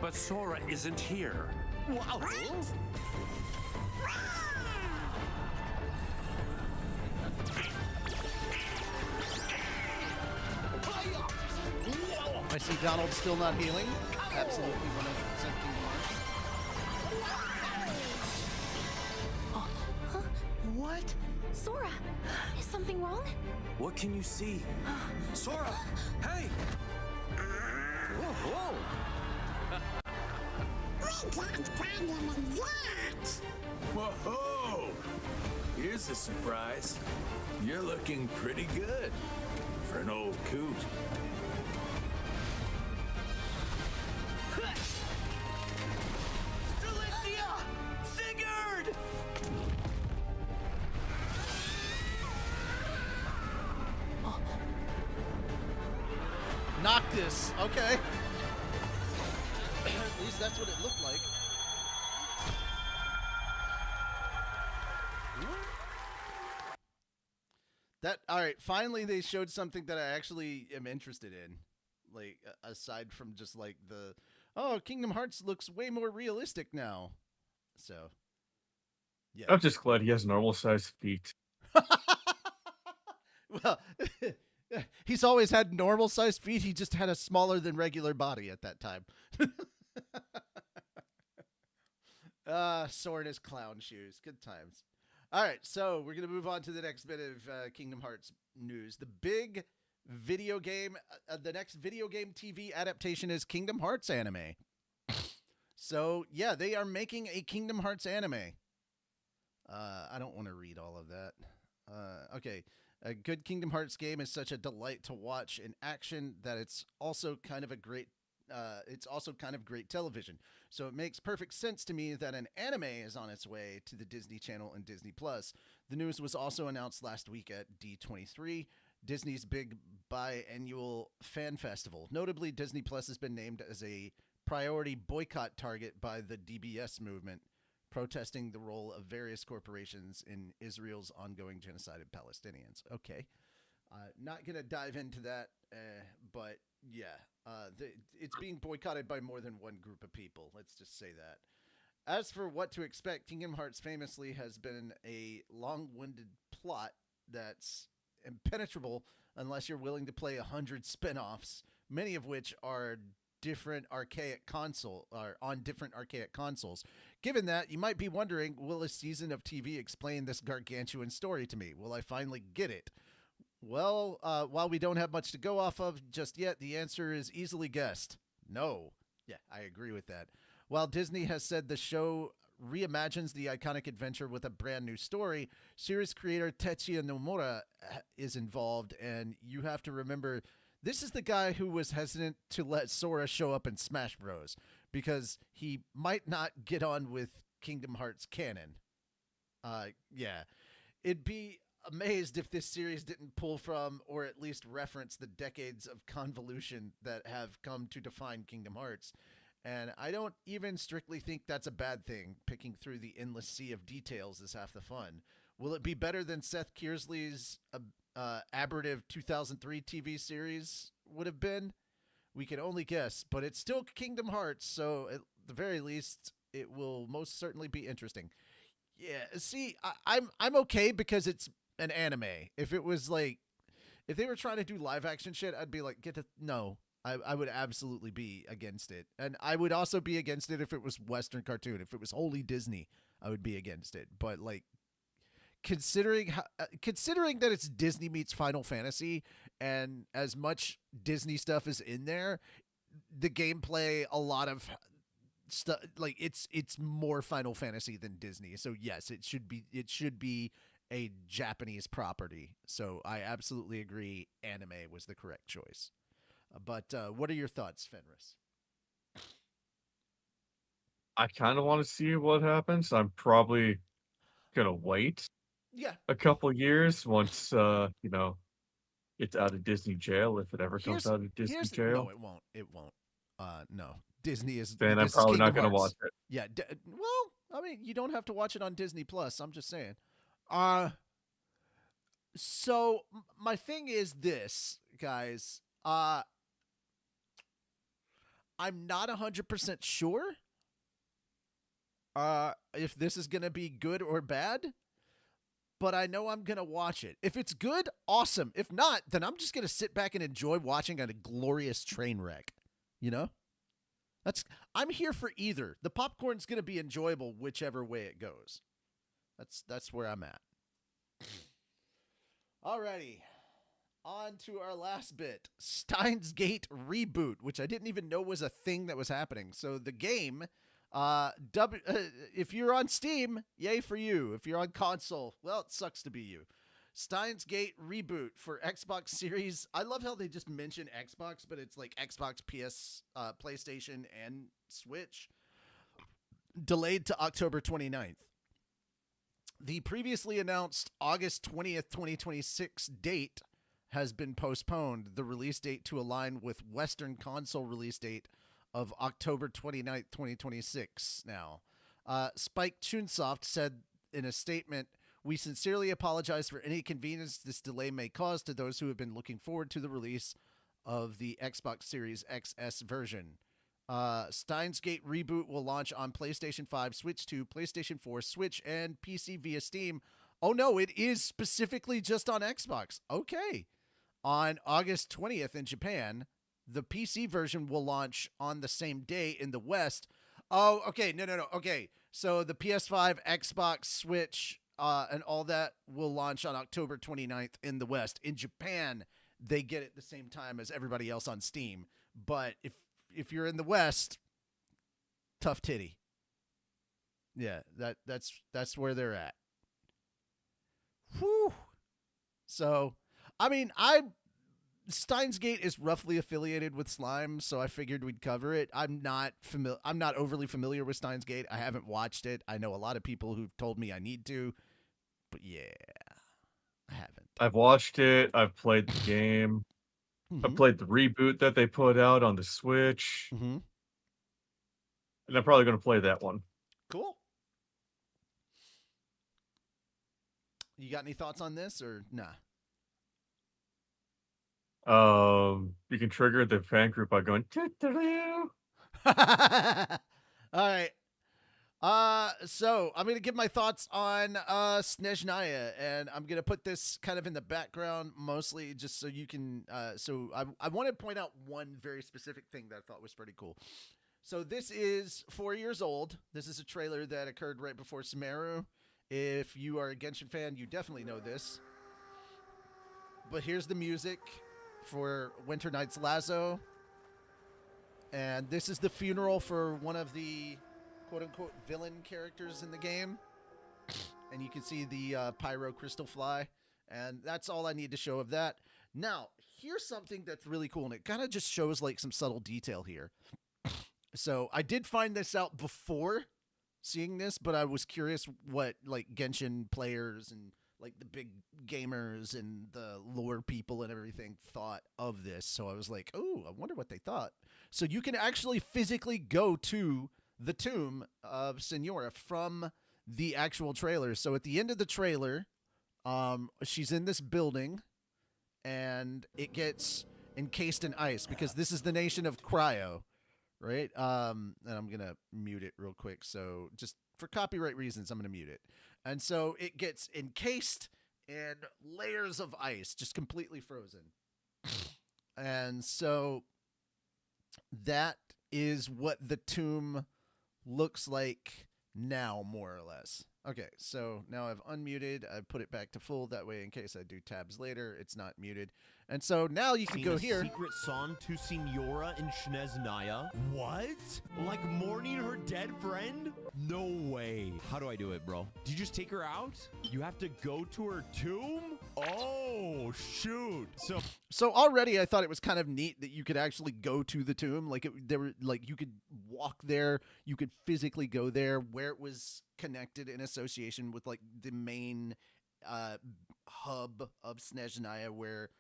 But Sora isn't here.
Wow.
I see Donald still not healing. Absolutely 100% Kingdom Hearts.
Huh? What? Sora, is something wrong?
What can you see? Sora! Hey!
Whoa,
We got a problem with that!
Whoa! Here's a surprise. You're looking pretty good for an old coot.
Delicia! Sigurd!
Noctis, okay. At least that's what it looked like. Alright, finally they showed something that I actually am interested in. Like, aside from just like Kingdom Hearts looks way more realistic now. So, yeah.
I'm just glad he has normal sized feet.
Well, he's always had normal sized feet. He just had a smaller than regular body at that time. Sora in his clown shoes. Good times. All right, so we're going to move on to the next bit of Kingdom Hearts news. The big video game, the next video game TV adaptation is Kingdom Hearts anime. So, yeah, they are making a Kingdom Hearts anime. I don't want to read all of that. Okay. A good Kingdom Hearts game is such a delight to watch in action that it's also kind of great television. So it makes perfect sense to me that an anime is on its way to the Disney Channel and Disney Plus. The news was also announced last week at D23, Disney's big biannual fan festival. Notably, Disney Plus has been named as a priority boycott target by the DBS movement, protesting the role of various corporations in Israel's ongoing genocide of Palestinians. Okay. Not going to dive into that, but yeah, it's being boycotted by more than one group of people. Let's just say that. As for what to expect, Kingdom Hearts famously has been a long-winded plot that's impenetrable unless you're willing to play 100 spin-offs, many of which are different archaic console or on different archaic consoles. Given that, you might be wondering, will a season of TV explain this gargantuan story to me? Will I finally get it? Well, while we don't have much to go off of just yet, the answer is easily guessed. No. Yeah, I agree with that. While Disney has said the show reimagines the iconic adventure with a brand new story, series creator Tetsuya Nomura is involved, and you have to remember, this is the guy who was hesitant to let Sora show up in Smash Bros. Because he might not get on with Kingdom Hearts canon. Yeah. It'd be amazed if this series didn't pull from, or at least reference, the decades of convolution that have come to define Kingdom Hearts. And I don't even strictly think that's a bad thing. Picking through the endless sea of details is half the fun. Will it be better than Seth Kearsley's aberrative 2003 TV series would have been? We can only guess, but it's still Kingdom Hearts, so at the very least, it will most certainly be interesting. Yeah, see, I'm okay because it's an anime. If it was like, if they were trying to do live action shit, I'd be like, no. I would absolutely be against it. And I would also be against it if it was Western cartoon. If it was wholly Disney, I would be against it. But like, considering that it's Disney meets Final Fantasy, and as much Disney stuff is in there, the gameplay, a lot of stuff, like it's more Final Fantasy than Disney. So yes, it should be a Japanese property. So I absolutely agree. Anime was the correct choice. But what are your thoughts, Fenris?
I kind of want to see what happens. I'm probably gonna wait.
Yeah.
A couple years once it's out of Disney jail, if it ever comes out of Disney jail.
No, it won't. It won't. No. Disney is.
Then I'm probably not gonna watch it.
Yeah. Well, I mean, you don't have to watch it on Disney Plus. I'm just saying. So my thing is this, guys. I'm not 100% sure if this is going to be good or bad, but I know I'm going to watch it. If it's good, awesome. If not, then I'm just going to sit back and enjoy watching a glorious train wreck. You know? I'm here for either. The popcorn's going to be enjoyable whichever way it goes. That's where I'm at. Alrighty. On to our last bit, Steins Gate reboot, which I didn't even know was a thing that was happening. So the game, if you're on Steam, yay for you. If you're on console, well, it sucks to be you. Steins Gate reboot for Xbox Series. I love how they just mention Xbox, but it's like Xbox, PS, PlayStation, and Switch. Delayed to October 29th. The previously announced August 20th, 2026 date has been postponed, the release date to align with Western console release date of October 29th, 2026 now. Spike Chunsoft said in a statement, "We sincerely apologize for any inconvenience this delay may cause to those who have been looking forward to the release of the Xbox Series XS version. Steins Gate reboot will launch on PlayStation 5, Switch 2, PlayStation 4, Switch, and PC via Steam." Oh no, it is specifically just on Xbox. Okay. On August 20th in Japan, the PC version will launch on the same day in the West. Oh, okay. No. Okay. So the PS5, Xbox, Switch, and all that will launch on October 29th in the West. In Japan, they get it the same time as everybody else on Steam. But if you're in the West, tough titty. Yeah, that's where they're at. Whew. So, I mean, Steins Gate is roughly affiliated with Slime, so I figured we'd cover it. I'm not overly familiar with Steins Gate. I haven't watched it. I know a lot of people who've told me I need to. But yeah, I haven't.
I've watched it. I've played the game. I played the reboot that they put out on the Switch. And I'm probably going to play that one.
Cool. You got any thoughts on this or nah?
You can trigger the fan group by going.
All right. So I'm gonna give my thoughts on Snezhnaya, and I'm gonna put this kind of in the background mostly just so you can. So I want to point out one very specific thing that I thought was pretty cool. So this is 4 years old. This is a trailer that occurred right before Sumeru. If you are a Genshin fan, you definitely know this. But here's the music for Winter Night's Lazo. And this is the funeral for one of the quote-unquote villain characters in the game. And you can see the Pyro Crystal Fly. And that's all I need to show of that. Now, here's something that's really cool. And it kind of just shows like some subtle detail here. So I did find this out before seeing this, but I was curious what like Genshin players and like the big gamers and the lore people and everything thought of this. So I was like, oh, I wonder what they thought. So you can actually physically go to the tomb of Senora from the actual trailer. So at the end of the trailer, she's in this building and it gets encased in ice because this is the nation of Cryo, right? And I'm going to mute it real quick. So just for copyright reasons, I'm going to mute it. And so it gets encased in layers of ice, just completely frozen. And so that is what the tomb looks like now, more or less. Okay, so now I've unmuted. I put it back to full. That way, in case I do tabs later, it's not muted. And so now you can go here.
Secret song to Senora in Snezhnaya? What? Like mourning her dead friend? No way. How do I do it, bro? Do you just take her out? You have to go to her tomb? Oh, shoot.
So already I thought it was kind of neat that you could actually go to the tomb. Like there were like you could walk there, you could physically go there where it was connected in association with like the main hub of Snezhnaya, where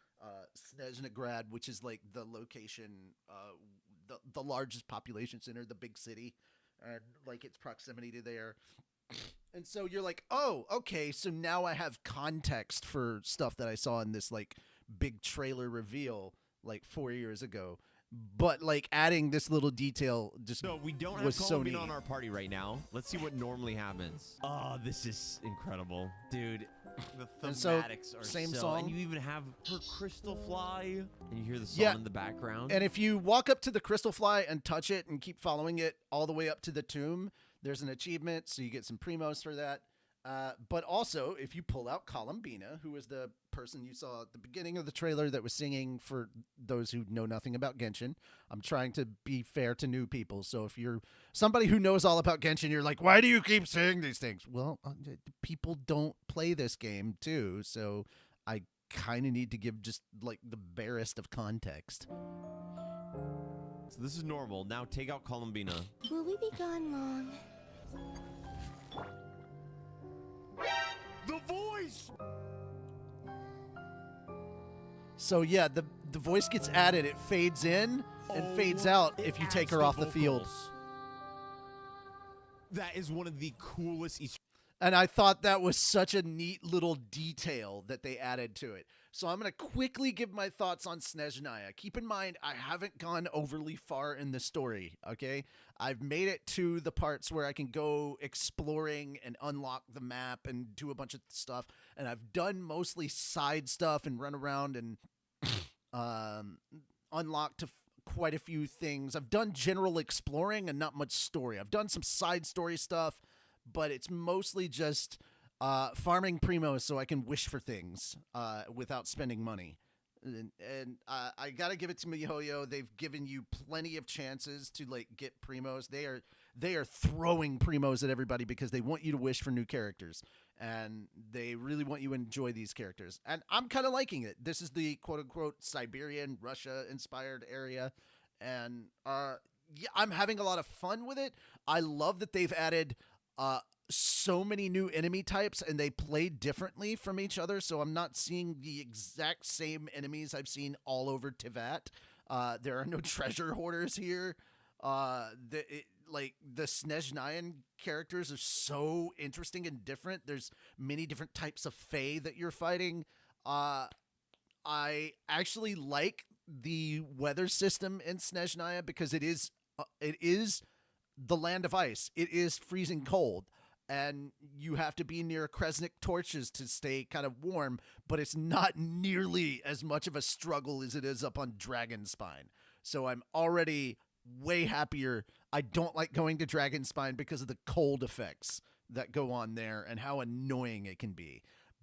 Snezhnagrad, which is like the location, the largest population center, the big city, and like its proximity to there. And so you're like, oh, okay, so now I have context for stuff that I saw in this like big trailer reveal like 4 years ago. But like adding this little detail just
so we don't
was
have
so
Columbine
neat.
on our party right now. Let's see what normally happens. Oh, this is incredible, dude. The
And so,
thematics are
same
so,
song.
and you even have her crystal fly, and you hear the song in the background.
And if you walk up to the crystal fly and touch it and keep following it all the way up to the tomb, there's an achievement, so you get some primos for that. But also, if you pull out Columbina, who is the person you saw at the beginning of the trailer that was singing, for those who know nothing about Genshin, I'm trying to be fair to new people. So if you're somebody who knows all about Genshin, you're like, why do you keep saying these things? Well, people don't play this game too, so I kind of need to give just like the barest of context.
So this is normal. Now take out Columbina.
Will we be gone long?
The voice!
So yeah, the voice gets added. It fades in and fades out if you take her off the field.
That is one of the coolest Easter.
And I thought that was such a neat little detail that they added to it. So I'm going to quickly give my thoughts on Snezhnaya. Keep in mind, I haven't gone overly far in the story, okay? I've made it to the parts where I can go exploring and unlock the map and do a bunch of stuff. And I've done mostly side stuff and run around and unlocked quite a few things. I've done general exploring and not much story. I've done some side story stuff, but it's mostly just farming primos so I can wish for things without spending money. And I gotta give it to MiHoYo. They've given you plenty of chances to like get primos. They are throwing primos at everybody because they want you to wish for new characters, and they really want you to enjoy these characters. And I'm kind of liking it. This is the quote unquote Siberian Russia inspired area, and yeah, I'm having a lot of fun with it. I love that they've added so many new enemy types and they play differently from each other. So I'm not seeing the exact same enemies I've seen all over Tivat. There are no treasure hoarders here. Like the Snezhnayan characters are so interesting and different. There's many different types of Fae that you're fighting. I actually like the weather system in Snezhnaya because it is the land of ice. It is freezing cold, and you have to be near Kresnik torches to stay kind of warm, but it's not nearly as much of a struggle as it is up on Dragonspine. So I'm already way happier. I don't like going to Dragonspine because of the cold effects that go on there and how annoying it can be.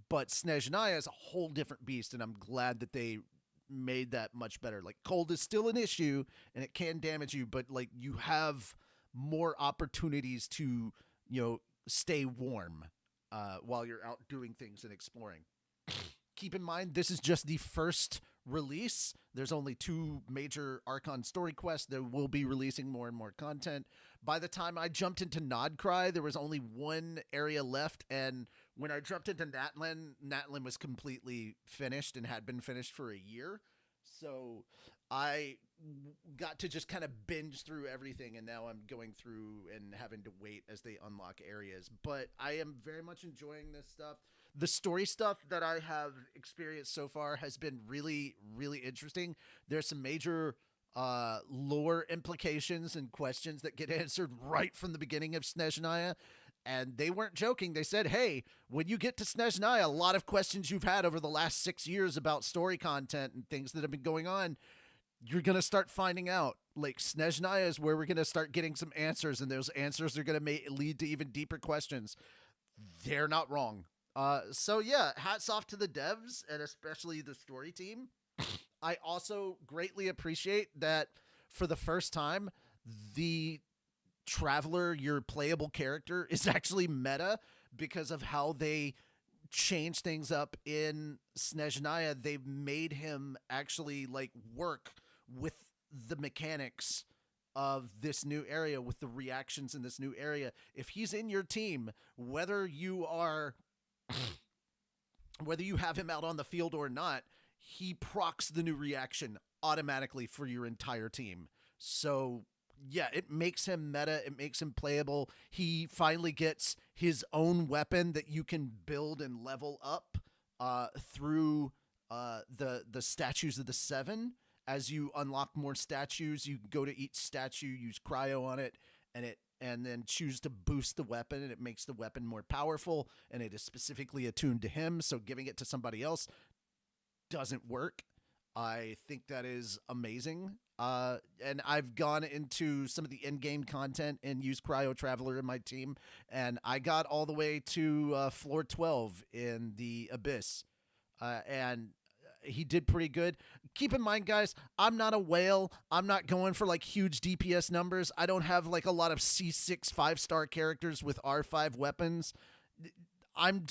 But Snezhnaya is a whole different beast, and I'm glad that they made that much better. Like, cold is still an issue, and it can damage you, but, like, you have more opportunities to, you know, stay warm while you're out doing things and exploring. Keep in mind, this is just the first release. There's only 2 major Archon story quests. They will be releasing more and more content. By the time I jumped into Nodcry, there was only 1 area left, and when I jumped into Natlan was completely finished and had been finished for a year. So I got to just kind of binge through everything, and now I'm going through and having to wait as they unlock areas. But I am very much enjoying this stuff. The story stuff that I have experienced so far has been really, really interesting. There's some major lore implications and questions that get answered right from the beginning of Snezhnaya. And they weren't joking. They said, hey, when you get to Snezhnaya, a lot of questions you've had over the last 6 years about story content and things that have been going on, you're going to start finding out. Like, Snezhnaya is where we're going to start getting some answers, and those answers are going to lead to even deeper questions. They're not wrong. So, yeah, hats off to the devs, and especially the story team. I also greatly appreciate that for the first time, the Traveler, your playable character, is actually meta because of how they change things up in Snezhnaya. They've made him actually like work with the mechanics of this new area, with the reactions in this new area. If he's in your team, whether you have him out on the field or not, he procs the new reaction automatically for your entire team. So yeah, it makes him meta. It makes him playable. He finally gets his own weapon that you can build and level up through the statues of the 7. As you unlock more statues, you go to each statue, use cryo on it, and then choose to boost the weapon, and it makes the weapon more powerful, and it is specifically attuned to him. So giving it to somebody else doesn't work. I think that is amazing. And I've gone into some of the in-game content and used Cryo Traveler in my team, and I got all the way to floor 12 in the Abyss, and he did pretty good. Keep in mind, guys, I'm not a whale. I'm not going for like huge DPS numbers. I don't have like a lot of C6 5-star characters with R5 weapons. I'm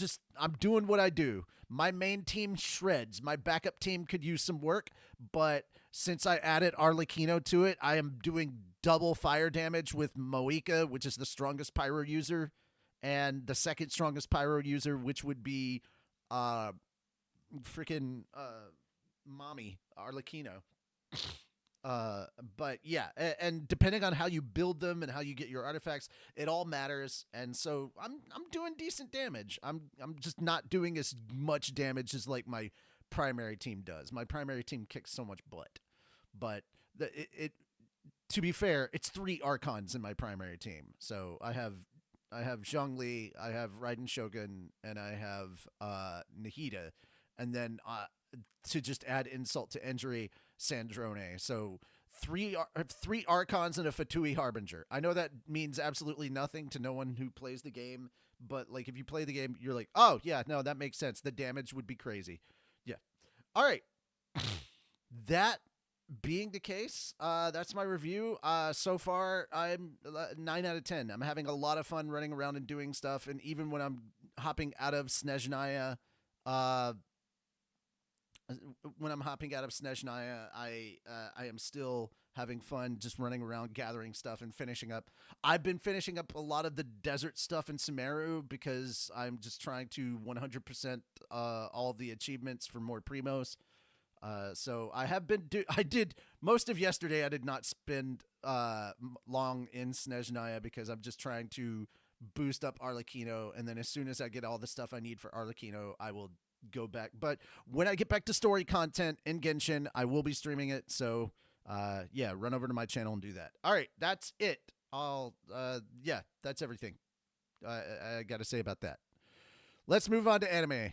doing what I do. My main team shreds. My backup team could use some work, but since I added Arlecchino to it, I am doing double fire damage with Moika, which is the strongest pyro user, and the second strongest pyro user, which would be freaking Mommy Arlecchino. But yeah, and depending on how you build them and how you get your artifacts, it all matters. And so I'm doing decent damage. I'm just not doing as much damage as like my primary team does. My primary team kicks so much butt. But to be fair, it's 3 Archons in my primary team. So I have Zhongli, I have Raiden Shogun, and I have Nahida, and then to just add insult to injury, Sandrone. So 3 Archons and a Fatui Harbinger. I know that means absolutely nothing to no one who plays the game, but like if you play the game, you're like, oh yeah, no, that makes sense. The damage would be crazy. Yeah. All right. That being the case, that's my review. So far, I'm 9 out of 10. I'm having a lot of fun running around and doing stuff, and even when I'm hopping out of Snezhnaya, I am still having fun, just running around, gathering stuff, and finishing up. I've been finishing up a lot of the desert stuff in Sumeru because I'm just trying to 100% all of the achievements for more primos. So I have been I did most of yesterday. I did not spend long in Snezhnaya because I'm just trying to boost up Arlecchino, and then as soon as I get all the stuff I need for Arlecchino, I will go back. But when I get back to story content in Genshin, I will be streaming it. So yeah, run over to my channel and do that. All right, that's it. Yeah, that's everything I got to say about that. Let's move on to anime.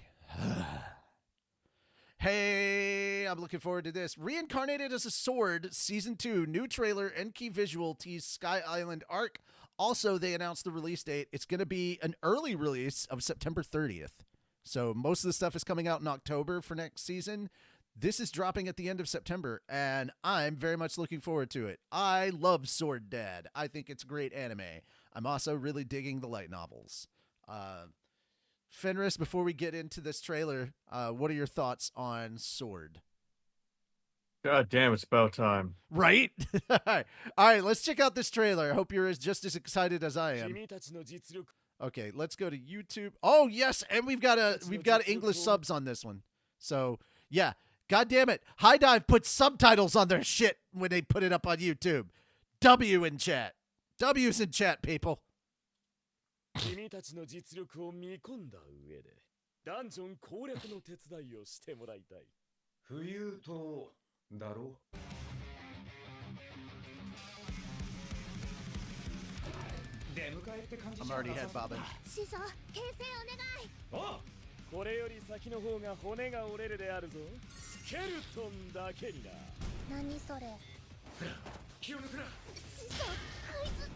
Hey, I'm looking forward to this. Reincarnated as a Sword, Season 2, new trailer and key visual tease Sky Island arc. Also, they announced the release date. It's going to be an early release of September 30th. So most of the stuff is coming out in October for next season. This is dropping at the end of September, and I'm very much looking forward to it. I love Sword Dad. I think it's great anime. I'm also really digging the light novels. Fenris, before we get into this trailer, what are your thoughts on Sword?
God damn, it's about time.
Right? All right, let's check out this trailer. I hope you're just as excited as I am. Okay, let's go to YouTube. Oh, yes, and we've got English subs on this one. So, yeah. God damn it. High Dive puts subtitles on their shit when they put it up on YouTube. W in chat. W's in chat, people.
君たちの実力を見込んだ上でダンジョン攻略の手伝いをしてもらいたい。冬とだろ。出迎えって感じじゃなさそうだ。師匠、牽制お願い。お、これより先の方が骨が折れるであるぞ。スケルトンだけにな。何それ。フラ、気を抜くな。師匠、こいつ。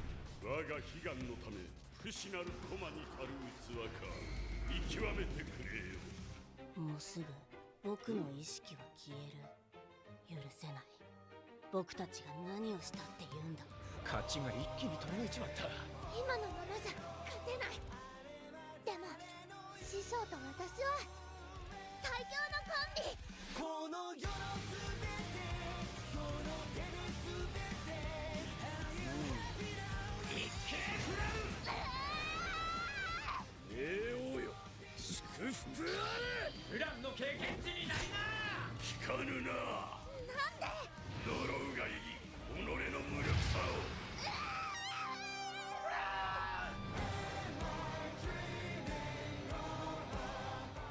我が悲願のため。不死なる駒にある器か見極めてくれよ。もうすぐ僕の意識は消える。許せない。僕たちが何をしたって言うんだ。勝ちが一気に取り抜いちまった。今のままじゃ勝てない。でも師匠と私は最強のコンビ。この世のすべてその手ですべて一気に食らう。およ祝福あれ。普段の経験値になりな。聞かぬな。なんで呪うがいい己の無力さを。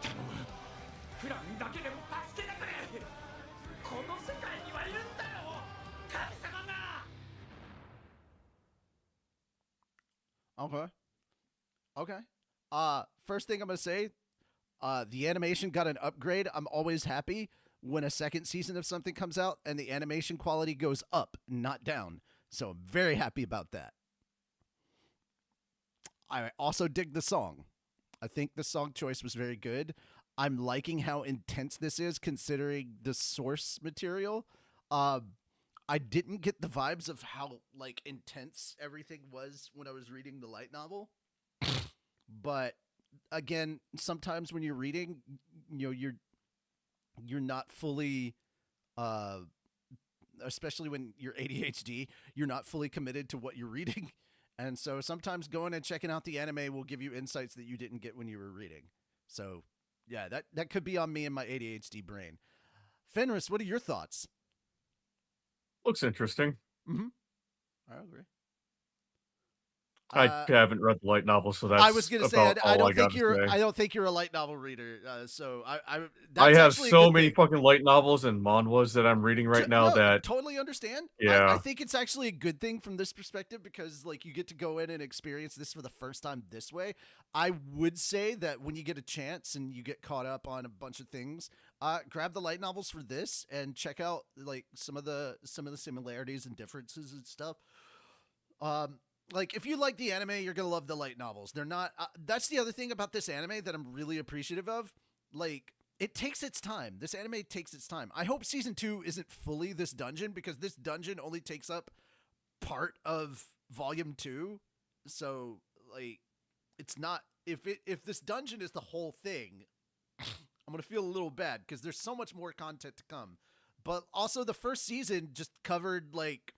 頼む。普段だけでも助けてくれ。この世界にはいるんだよ神様が。
Okay. First thing I'm going to say, the animation got an upgrade. I'm always happy when a second season of something comes out and the animation quality goes up, not down. So I'm very happy about that. I also dig the song. I think the song choice was very good. I'm liking how intense this is considering the source material. I didn't get the vibes of how like intense everything was when I was reading the light novel. But again, sometimes when you're reading, you know, you're not fully, especially when you're ADHD, you're not fully committed to what you're reading. And so sometimes going and checking out the anime will give you insights that you didn't get when you were reading. So yeah, that could be on me and my ADHD brain. Fenris, what are your thoughts?
Looks interesting.
Mm-hmm. I agree.
I haven't read the light novel, so that's
I was going to say I don't think you're a light novel reader. So
I have so many fucking light novels and manhwas that I'm reading right now that
totally understand.
Yeah,
I think it's actually a good thing from this perspective because like you get to go in and experience this for the first time this way. I would say that when you get a chance and you get caught up on a bunch of things, grab the light novels for this and check out like some of the similarities and differences and stuff. Like, if you like the anime, you're going to love the light novels. They're not... that's the other thing about this anime that I'm really appreciative of. Like, it takes its time. This anime takes its time. I hope Season 2 isn't fully this dungeon, because this dungeon only takes up part of Volume 2. So, like, it's not... If this dungeon is the whole thing, I'm going to feel a little bad, because there's so much more content to come. But also the first season just covered like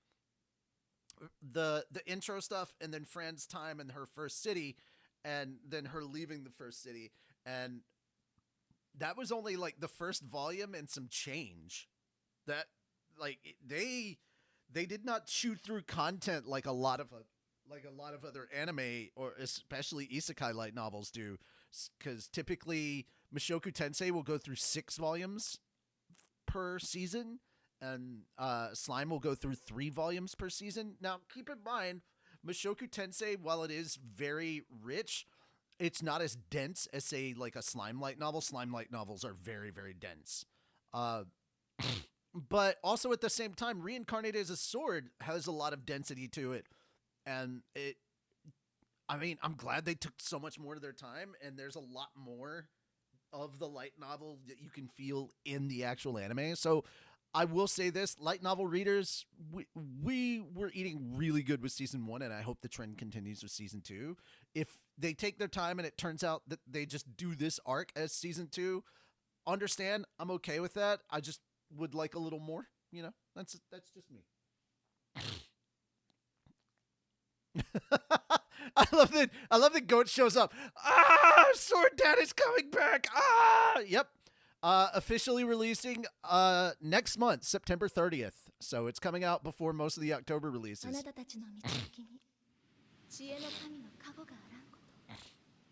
the intro stuff, and then Fran's time in her first city, and then her leaving the first city, and that was only like the first volume and some change. That like they did not chew through content like a lot of other anime or especially isekai light novels do, because typically Mushoku Tensei will go through 6 volumes per season, and Slime will go through 3 volumes per season. Now, keep in mind, Mushoku Tensei, while it is very rich, it's not as dense as, say, like a Slime light novel. Slime light novels are very, very dense. But also at the same time, Reincarnated as a Sword has a lot of density to it. And I'm glad they took so much more of their time, and there's a lot more of the light novel that you can feel in the actual anime. So I will say this, light novel readers, we were eating really good with season 1, and I hope the trend continues with season 2. If they take their time and it turns out that they just do this arc as season 2, understand, I'm okay with that. I just would like a little more, that's just me. I love that Goat shows up. Sword Dad is coming back. Yep. Officially releasing next month, September 30th. So it's coming out before most of the October releases.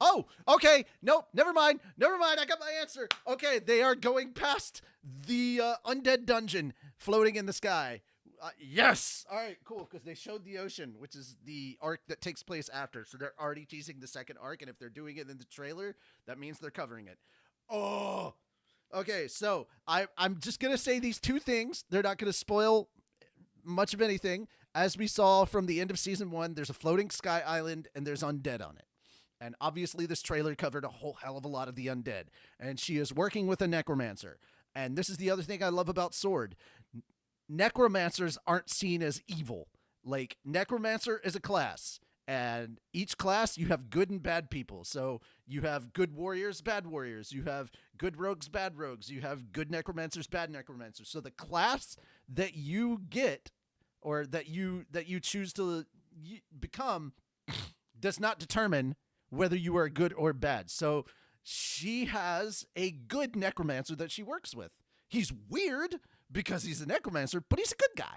Oh, okay. Nope. Never mind. I got my answer. Okay, they are going past the undead dungeon floating in the sky. Yes. All right, cool. Because they showed the ocean, which is the arc that takes place after. So they're already teasing the second arc. And if they're doing it in the trailer, that means they're covering it. Oh, okay. So I'm just going to say these 2 things. They're not going to spoil much of anything. As we saw from the end of season 1, there's a floating sky island and there's undead on it. And obviously this trailer covered a whole hell of a lot of the undead. And she is working with a necromancer. And this is the other thing I love about Sword. Necromancers aren't seen as evil. Like, necromancer is a class, and each class you have good and bad people. So you have good warriors, bad warriors. You have good rogues, bad rogues. You have good necromancers, bad necromancers. So the class that you get, or that you choose to become, does not determine whether you are good or bad. So she has a good necromancer that she works with. He's weird because he's a necromancer, but he's a good guy.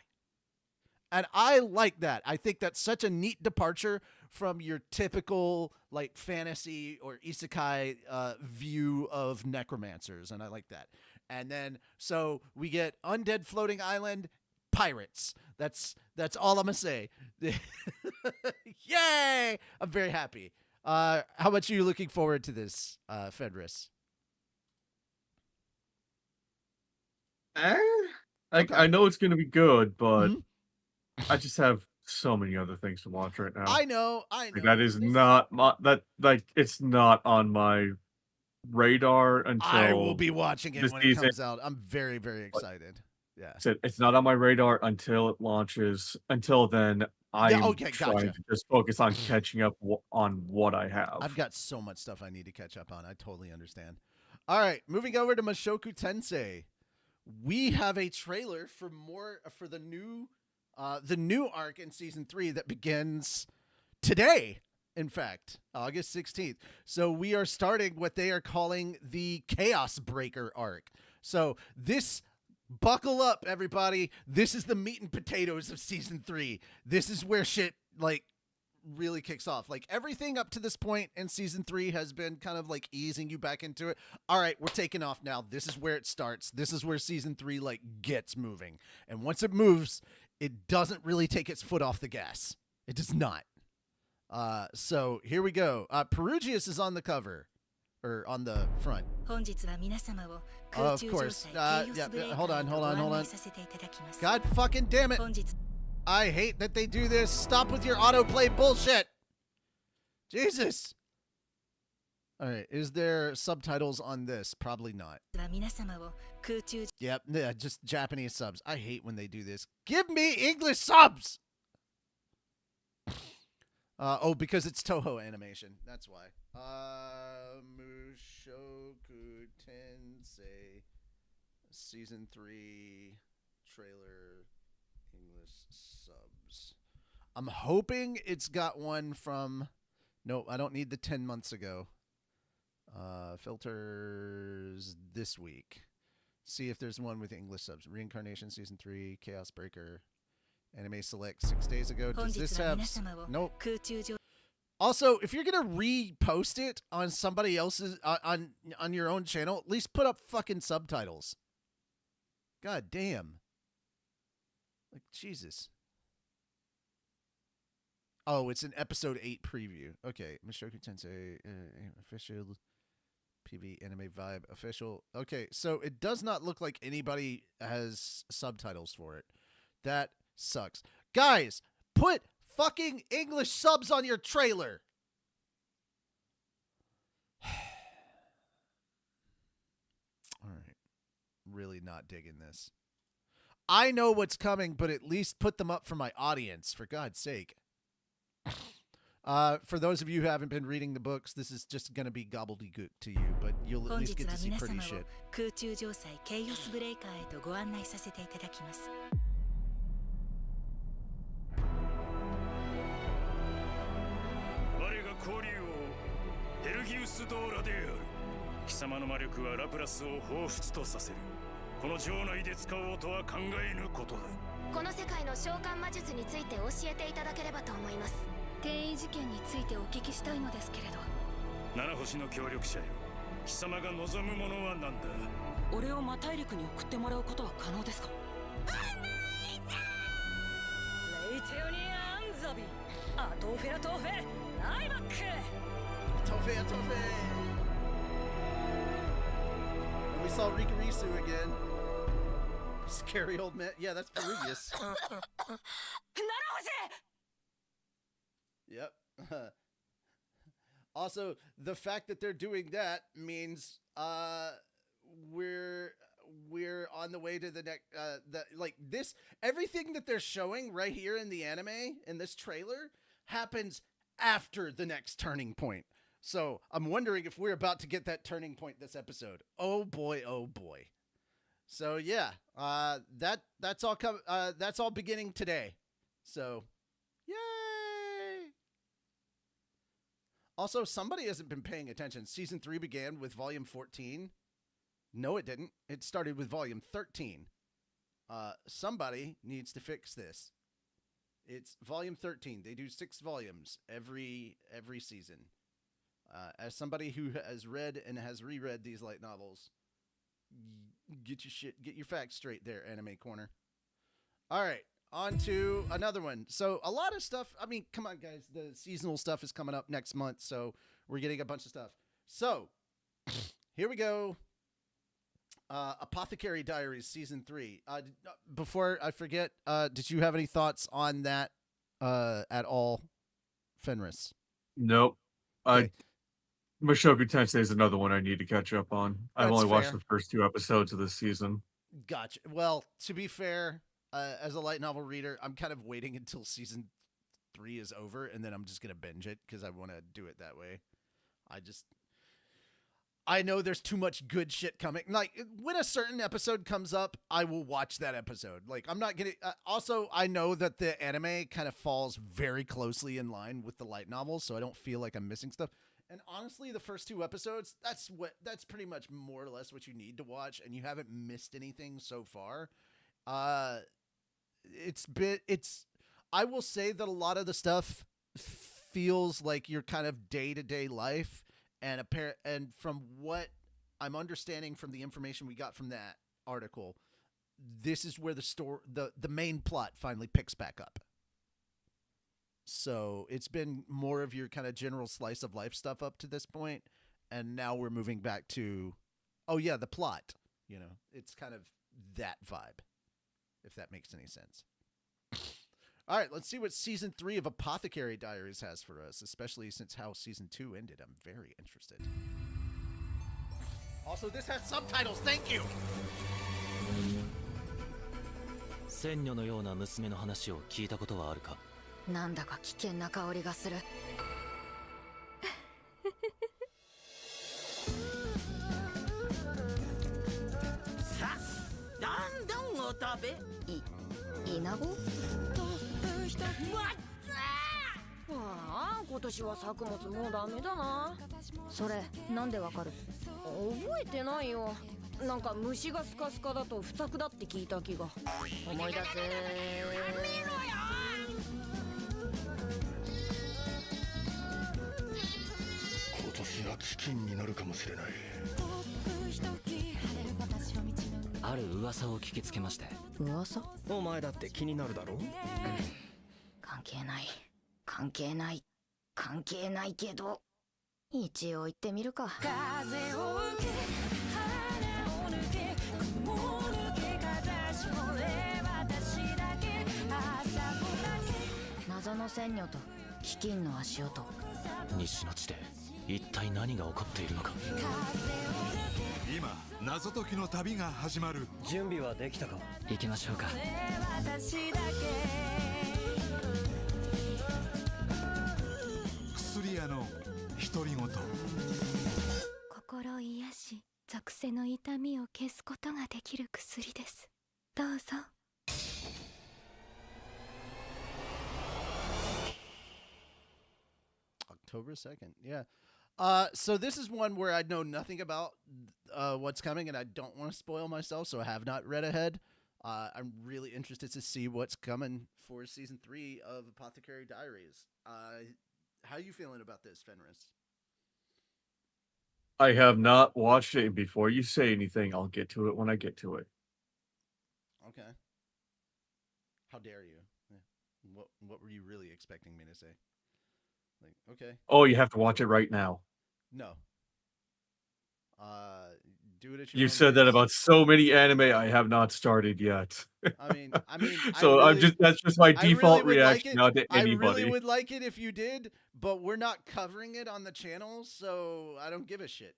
And I like that. I think that's such a neat departure from your typical like fantasy or isekai view of necromancers. And I like that. And then, so we get undead floating island, pirates. That's all I'm going to say. Yay! I'm very happy. How much are you looking forward to this, Fedris?
Okay. I know it's going to be good, but I just have so many other things to watch right now.
I know.
Like, that is not it's not on my radar until
I will be watching it when it
season
comes out. I'm very, very excited. Yeah.
It's not on my radar until it launches. Until then, I'm trying to just focus on catching up on what I have.
I've got so much stuff I need to catch up on. I totally understand. All right, moving over to Mushoku Tensei. We have a trailer for the new arc in season 3 that begins today. In fact, August 16th. So we are starting what they are calling the Chaos Breaker arc. So buckle up, everybody. This is the meat and potatoes of season 3. This is where shit like really kicks off. Like, everything up to this point in season 3 has been kind of like easing you back into it. All right, we're taking off now. This is where it starts. This is where season 3 like gets moving. And once it moves, it doesn't really take its foot off the gas. It does not. So here we go. Perugius is on the cover, or on the front. Of course. Hold on. God fucking damn it. I hate that they do this. Stop with your autoplay bullshit. Jesus. All right. Is there subtitles on this? Probably not. Yep. Yeah, just Japanese subs. I hate when they do this. Give me English subs. Because it's Toho animation. That's why. Mushoku Tensei Season 3 trailer English subs. I'm hoping it's got one from... No, I don't need the 10 months ago. Filters this week. See if there's one with English subs. Reincarnation Season 3, Chaos Breaker, Anime Select 6 days ago. Does this have... Nope. Also, if you're going to repost it on somebody else's... on your own channel, at least put up fucking subtitles. God damn. Like, Jesus. Oh, it's an episode 8 preview. Okay. Mushoku Tensei official PV anime vibe official. Okay, so it does not look like anybody has subtitles for it. That sucks. Guys, put fucking English subs on your trailer. All right. Really not digging this. I know what's coming, but at least put them up for my audience, for God's sake. For those of you who haven't been reading the books, this is just going to be gobbledygook to you, but you'll at least get to see pretty shit. We saw Rikarisu again. Scary old man. Yeah, that's Perugius. Yep. Also, the fact that they're doing that means we're on the way to the next this everything that they're showing right here in the anime in this trailer happens after the next turning point. So, I'm wondering if we're about to get that turning point this episode. Oh boy, oh boy. So, yeah, that's all beginning today. So, yay! Also, somebody hasn't been paying attention. Season 3 began with Volume 14. No, it didn't. It started with Volume 13. Somebody needs to fix this. It's Volume 13. They do 6 volumes every season. As somebody who has read and has reread these light novels, get your facts straight there, Anime Corner. All right, on to another one. So a lot of stuff. I mean, come on, guys. The seasonal stuff is coming up next month, so we're getting a bunch of stuff. So here we go. Apothecary Diaries Season 3. Before I forget, did you have any thoughts on that at all, Fenris?
Nope. Okay. Mushoku Tensei is another one I need to catch up on. I've only watched the first 2 episodes of this season.
Gotcha. Well, to be fair, as a light novel reader, I'm kind of waiting until Season 3 is over, and then I'm just going to binge it because I want to do it that way. I know there's too much good shit coming. Like, when a certain episode comes up, I will watch that episode. Like, I'm not getting... also, I know that the anime kind of falls very closely in line with the light novels, so I don't feel like I'm missing stuff. And honestly, the first 2 episodes, that's pretty much more or less what you need to watch, and you haven't missed anything so far. I will say that a lot of the stuff feels like your kind of day-to-day life, and from what I'm understanding from the information we got from that article, this is where the main plot finally picks back up. So it's been more of your kind of general slice of life stuff up to this point, and now we're moving back to, oh yeah, the plot. You know, it's kind of that vibe, if that makes any sense. All right, let's see what Season 3 of Apothecary Diaries has for us, especially since how Season 2 ended. I'm very interested. Also, this has subtitles. Thank you!
仙女のような娘の話を聞いたことはあるか？
なんだか危険な香りがする。さあ、どんどんイナゴ？ああ、今年は作物もうダメだな。それなんでわかる？覚えてないよ。なんか虫がスカスカだと不作だって聞いた気が。思い出せ。やめろよ。
今年は飢饉になるかもしれない。
ある噂を聞きつけまして。
噂？
お前だって気になるだろう。
関係ない関係ない関係ないけど、一応行ってみるか。風を受け花を抜け雲を抜け風しもれ私だけ朝子だけ。謎の仙女と飢饉の足音。
西の地で一体何が起こっているのか。
今謎解きの旅が始まる。
準備はできたか？
行きましょうか。
私だけ。
薬屋の独り言。
心癒し属性の痛みを消すことができる薬です。どうぞ。
October 2nd. Yeah. So this is one where I know nothing about what's coming, and I don't want to spoil myself, so I have not read ahead. I'm really interested to see what's coming for season 3 of Apothecary Diaries. How are you feeling about this, Fenris?
I have not watched it, and before you say anything, I'll get to it when I get to it.
Okay. How dare you? What were you really expecting me to say? Like, okay.
Oh, you have to watch it right now.
No. Do it at your
You
own
said that
pace.
about so many anime I have not started yet.
I mean,
so that's just my default reaction not to
I
anybody.
really would like it if you did, but we're not covering it on the channel, so I don't give a shit.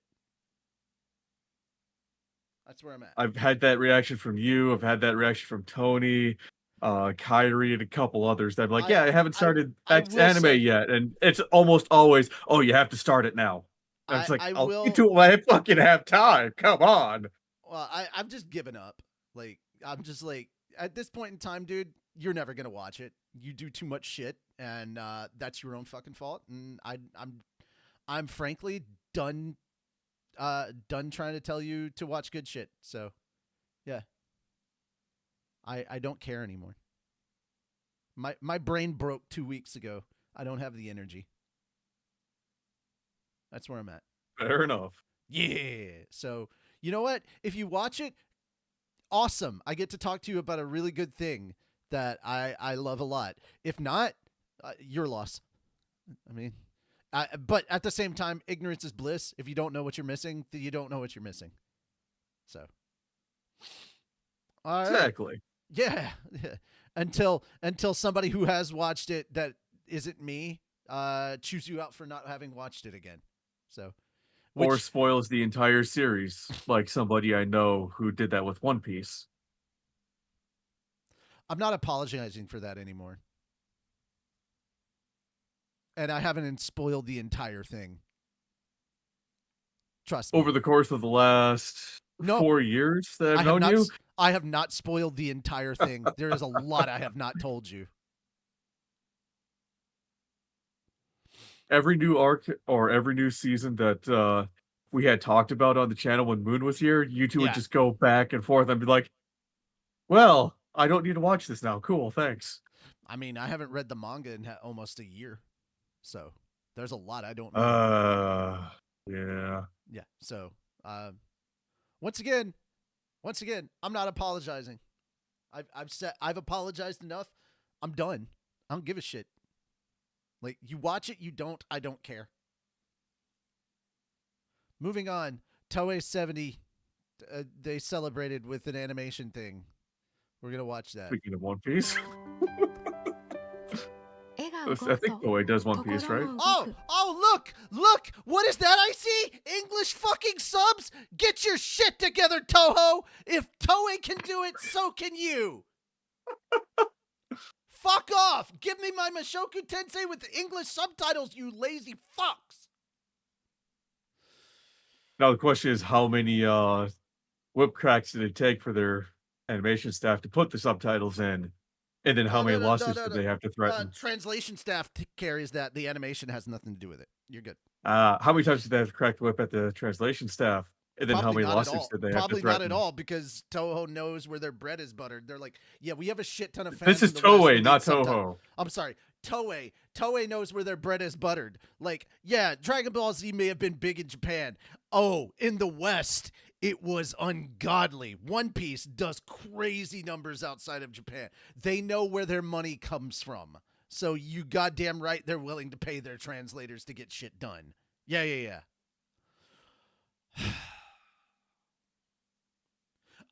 That's where I'm at.
I've had that reaction from you. I've had that reaction from Tony, Kyrie, and a couple others that I'm like, I haven't started X anime yet. And it's almost always, oh, you have to start it now. And it's like, I'll get to it when I fucking have time. Come on.
Well, I've just given up. Like, I'm just like, at this point in time, dude, you're never going to watch it. You do too much shit, and that's your own fucking fault. And I'm frankly done trying to tell you to watch good shit. So, yeah. I don't care anymore. My brain broke 2 weeks ago. I don't have the energy. That's where I'm at.
Fair enough.
Yeah. So, you know what? If you watch it, awesome. I get to talk to you about a really good thing that I love a lot. If not, your loss. I mean, but at the same time, ignorance is bliss. If you don't know what you're missing, then you don't know what you're missing. So. All right.
Exactly.
Yeah. Until somebody who has watched it that isn't me chews you out for not having watched it again. So,
or spoils the entire series, like somebody I know who did that with One Piece.
I'm not apologizing for that anymore. And I haven't spoiled the entire thing. Trust me.
Over the course of the last 4 years that I've known you?
I have not spoiled the entire thing. There is a lot I have not told you.
Every new arc or every new season that we had talked about on the channel when Moon was here, you two would just go back and forth and be like, well, I don't need to watch this now. Cool, thanks.
I mean, I haven't read the manga in almost a year. So there's a lot I don't know.
Yeah.
Yeah. So once again, I'm not apologizing. I've apologized enough. I'm done. I don't give a shit. Like, you watch it, you don't, I don't care. Moving on, Toei 70, they celebrated with an animation thing. We're going to watch that.
Speaking of One Piece. I think Toei does One Piece, right?
Oh, look, what is that I see? English fucking subs? Get your shit together, Toho. If Toei can do it, so can you. Fuck off! Give me my Mushoku Tensei with English subtitles, you lazy fucks!
Now the question is, how many whip cracks did it take for their animation staff to put the subtitles in, and then how many lawsuits do they have to threaten?
Translation staff carries that. The animation has nothing to do with it. You're good.
How many times did they have to crack the whip at the translation staff? And then
Probably
how many
not
lawsuits did they have to
Probably
threaten?
not at all, because Toho knows where their bread is buttered. They're like, yeah, we have a shit ton of fans.
This is
in the West who
Toei,
need
not
subtitles.
Toho.
I'm sorry, Toei. Toei knows where their bread is buttered. Like, yeah, Dragon Ball Z may have been big in Japan. Oh, in the West, it was ungodly. One Piece does crazy numbers outside of Japan. They know where their money comes from. So you goddamn right they're willing to pay their translators to get shit done. Yeah.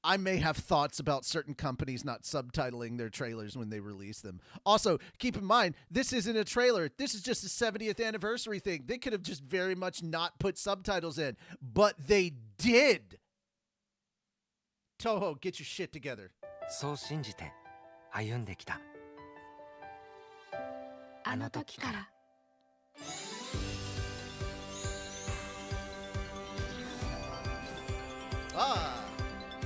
I may have thoughts about certain companies not subtitling their trailers when they release them. Also, keep in mind, this isn't a trailer. This is just a 70th anniversary thing. They could have just very much not put subtitles in, but they did. Toho, get your shit together.
そう信じて歩んできた。あの時から。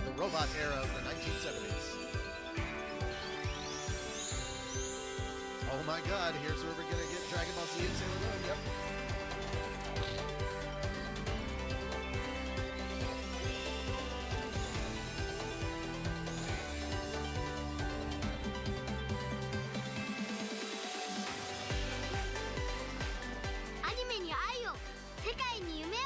The robot era of the 1970s. Oh my god, here's where we're gonna get Dragon Ball Z and Sailor Moon, yep.
Anime に愛を、世界に夢を。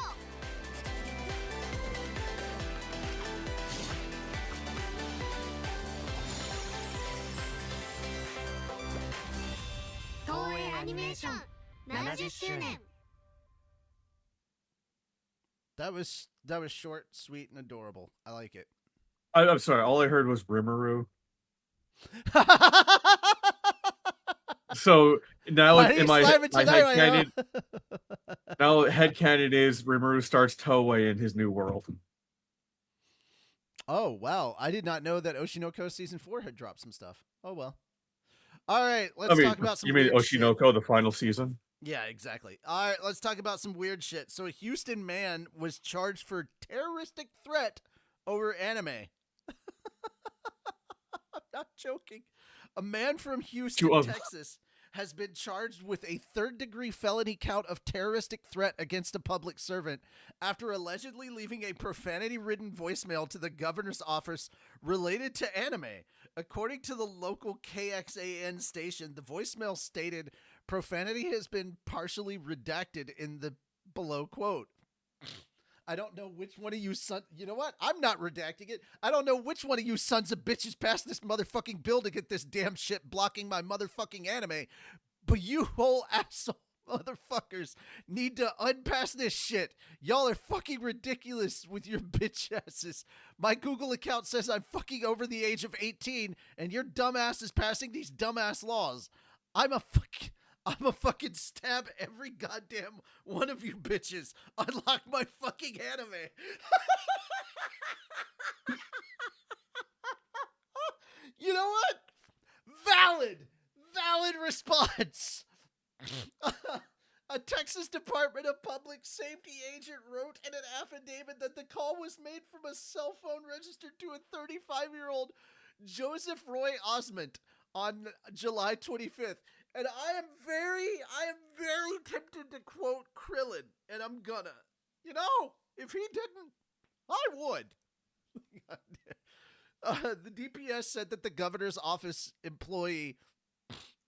東映アニメーション70周年。
That was short, sweet, and adorable. I like it.
I'm sorry, all I heard was Rimuru. So now in my headcanon, now headcanon is Rimuru starts Toei in his new world.
Oh, wow. I did not know that Oshinoko Season 4 had dropped some stuff. Oh, well. All right, let's talk about some weird
Oshinoko,
shit.
the final season?
Yeah, exactly. All right, let's talk about some weird shit. So a Houston man was charged for terroristic threat over anime. I'm not joking. A man from Houston, Texas, has been charged with a third-degree felony count of terroristic threat against a public servant after allegedly leaving a profanity-ridden voicemail to the governor's office related to anime. According to the local KXAN station, the voicemail stated, "Profanity has been partially redacted in the below quote." I don't know which one of you you know what? I'm not redacting it. I don't know which one of you sons of bitches passed this motherfucking bill to get this damn shit blocking my motherfucking anime. But you whole asshole motherfuckers need to unpass this shit. Y'all are fucking ridiculous with your bitch asses. My Google account says I'm fucking over the age of 18 and your dumbass is passing these dumbass laws. I'm a fucking stab every goddamn one of you bitches. Unlock my fucking anime. You know what? Valid response. A Texas Department of Public Safety agent wrote in an affidavit that the call was made from a cell phone registered to a 35-year-old Joseph Roy Osment on July 25th. And I am very tempted to quote Krillin, and I'm gonna. You know, if he didn't, I would. The DPS said that the governor's office employee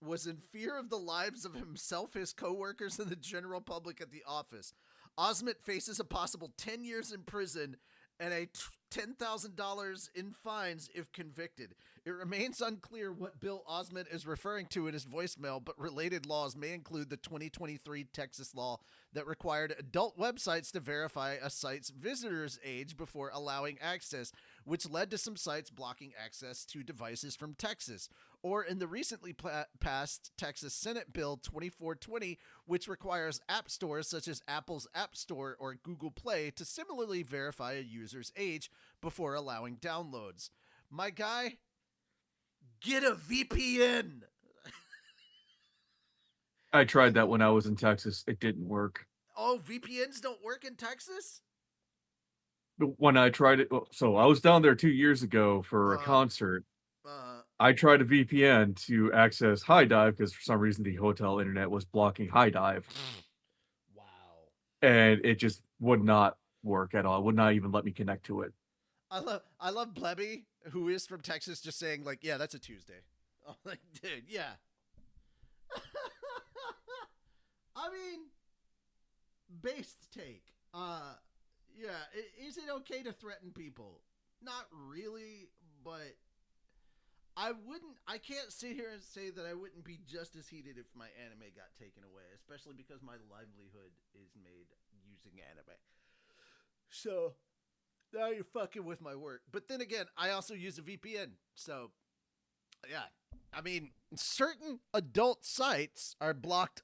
was in fear of the lives of himself, his coworkers, and the general public at the office. Osment faces a possible 10 years in prison and a $10,000 in fines if convicted. It remains unclear what bill Osment is referring to in his voicemail, but related laws may include the 2023 Texas law that required adult websites to verify a site's visitor's age before allowing access, which led to some sites blocking access to devices from Texas. Or in the recently passed Texas Senate Bill 2420, which requires app stores such as Apple's App Store or Google Play to similarly verify a user's age before allowing downloads. My guy, get a VPN.
I tried that when I was in Texas. It didn't work.
Oh, VPNs don't work in Texas?
when I tried it, so I was down there 2 years ago for a concert. I tried a VPN to access High Dive because for some reason the hotel internet was blocking High Dive.
Wow.
And it just would not work at all. It would not even let me connect to it.
I love Blebby, who is from Texas, just saying like, yeah, that's a Tuesday. I'm like, dude, yeah. I mean, based take. Yeah, is it okay to threaten people? Not really, but I can't sit here and say that I wouldn't be just as heated if my anime got taken away, especially because my livelihood is made using anime. So, now you're fucking with my work. But then again, I also use a VPN. So, yeah. I mean, certain adult sites are blocked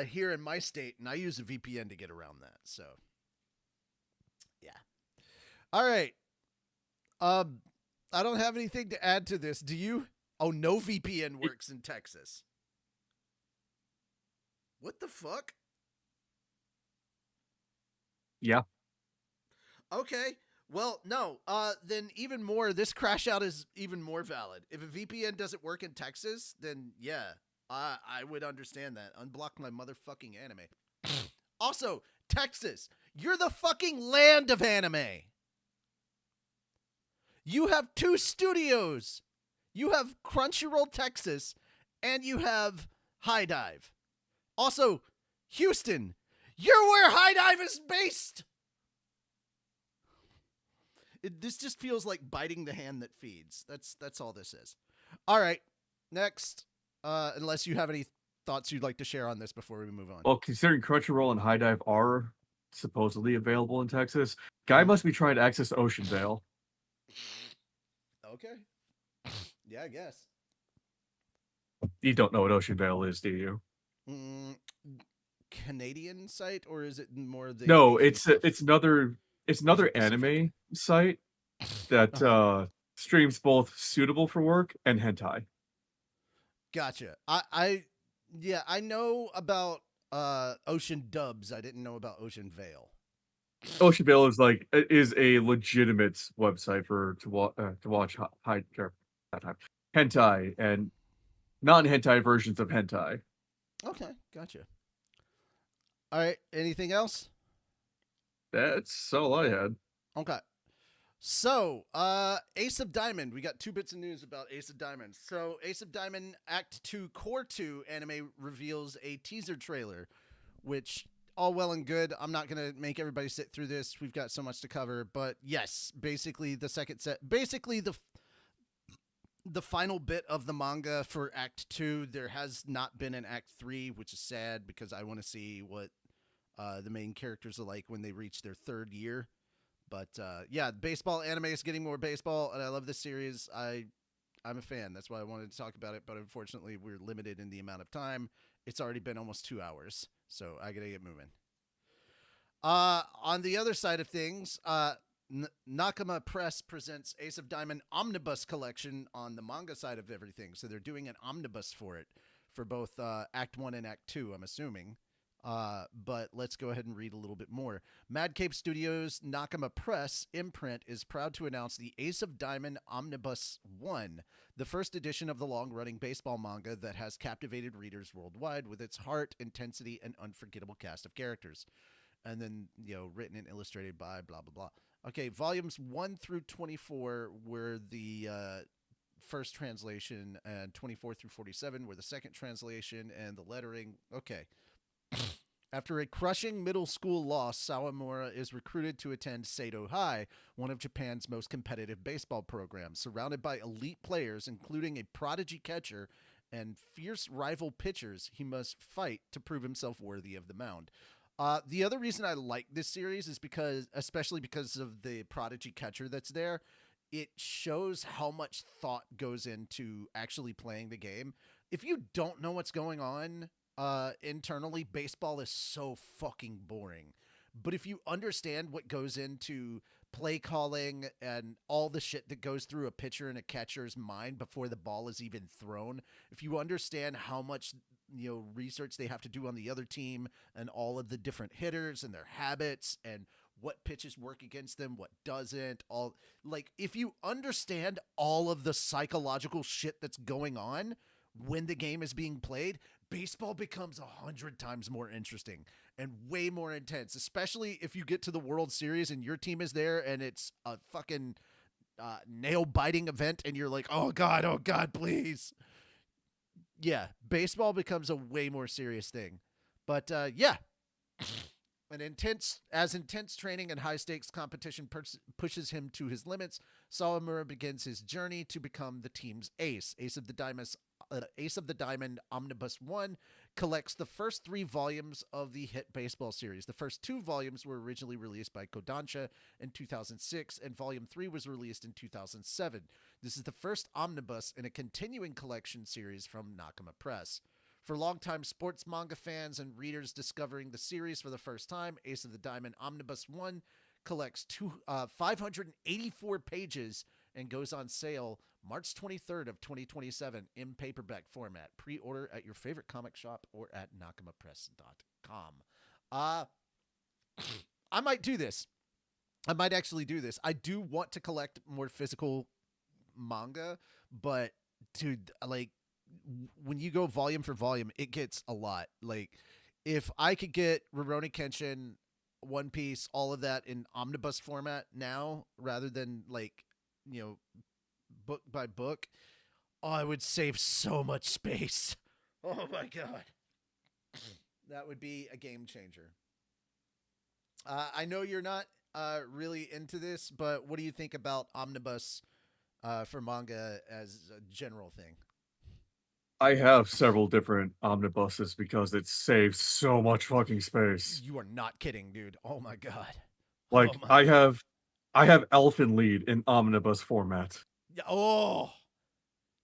here in my state, and I use a VPN to get around that. So, yeah. All right. I don't have anything to add to this. Do you? Oh, no VPN works in Texas. What the fuck?
Yeah.
Okay. Well, no. Then even more, this crash out is even more valid. If a VPN doesn't work in Texas, then yeah, I would understand that. Unblock my motherfucking anime. Also, Texas, you're the fucking land of anime. You have 2 studios. You have Crunchyroll Texas, and you have High Dive. Also, Houston, you're where High Dive is based. This just feels like biting the hand that feeds. That's all this is. All right, next. Unless you have any thoughts you'd like to share on this before we move on.
Well, considering Crunchyroll and High Dive are supposedly available in Texas, guy must be trying to access Ocean Vale.
Okay. Yeah, I guess.
You don't know what Ocean Vale is, do you?
Canadian site, or is it more the?
No, it's another anime site that streams both suitable for work and hentai.
Gotcha. I know about Ocean Dubs. I didn't know about Ocean Vale.
Ocean Vale is a legitimate website to watch hentai and non-hentai versions of hentai.
Okay, gotcha. All right, anything else?
That's all I had.
Okay. So, Ace of Diamond. We got 2 bits of news about Ace of Diamond. So, Ace of Diamond Act 2 Core 2 anime reveals a teaser trailer, which all well and good. I'm not going to make everybody sit through this. We've got so much to cover. But yes, basically the second set, basically the final bit of the manga for Act 2. There has not been an Act 3, which is sad because I want to see what the main characters are like when they reach their 3rd year. But yeah, baseball anime is getting more baseball, and I love this series. I'm a fan. That's why I wanted to talk about it. But unfortunately, we're limited in the amount of time. It's already been almost 2 hours, so I gotta get moving. On the other side of things, Nakama Press presents Ace of Diamond Omnibus Collection on the manga side of everything. So they're doing an omnibus for it, for both Act 1 and Act 2, I'm assuming. But let's go ahead and read a little bit more. Mad Cape Studios' Nakama Press imprint is proud to announce the Ace of Diamond Omnibus 1, the first edition of the long-running baseball manga that has captivated readers worldwide with its heart, intensity, and unforgettable cast of characters. And then, written and illustrated by blah, blah, blah. Okay, volumes 1 through 24 were the first translation, and 24 through 47 were the second translation, and the lettering. Okay. After a crushing middle school loss, Sawamura is recruited to attend Saito High, one of Japan's most competitive baseball programs. Surrounded by elite players, including a prodigy catcher and fierce rival pitchers, he must fight to prove himself worthy of the mound. The other reason I like this series is especially because of the prodigy catcher that's there, it shows how much thought goes into actually playing the game. If you don't know what's going on internally, baseball is so fucking boring. But if you understand what goes into play calling and all the shit that goes through a pitcher and a catcher's mind before the ball is even thrown, if you understand how much research they have to do on the other team and all of the different hitters and their habits and what pitches work against them, what doesn't. All like if you understand all of the psychological shit that's going on when the game is being played, baseball becomes 100 times more interesting and way more intense, especially if you get to the World Series and your team is there and it's a fucking nail-biting event and you're like, oh God, please. Yeah, baseball becomes a way more serious thing. But yeah, intense training and high-stakes competition pushes him to his limits. Sawamura begins his journey to become the team's ace. Ace of the Diamond Omnibus 1 collects the first 3 volumes of the hit baseball series. The first 2 volumes were originally released by Kodansha in 2006, and Volume 3 was released in 2007. This is the first omnibus in a continuing collection series from Nakama Press. For longtime sports manga fans and readers discovering the series for the first time, Ace of the Diamond Omnibus 1 collects 584 pages and goes on sale March 23rd of 2027 in paperback format. Pre-order at your favorite comic shop or at nakamapress.com. I might do this. I might actually do this. I do want to collect more physical manga, but dude, like when you go volume for volume, it gets a lot. Like if I could get Rurouni Kenshin, One Piece, all of that in omnibus format now, rather than like, you know, book by book, I would save so much space. Oh my God. That would be a game changer. I know you're not really into this, but what do you think about omnibus for manga as a general thing?
I have several different omnibuses because it saves so much fucking space.
You are not kidding, dude. Oh my God.
Like
oh my
I have Elfin Lead in omnibus format.
Yeah. Oh,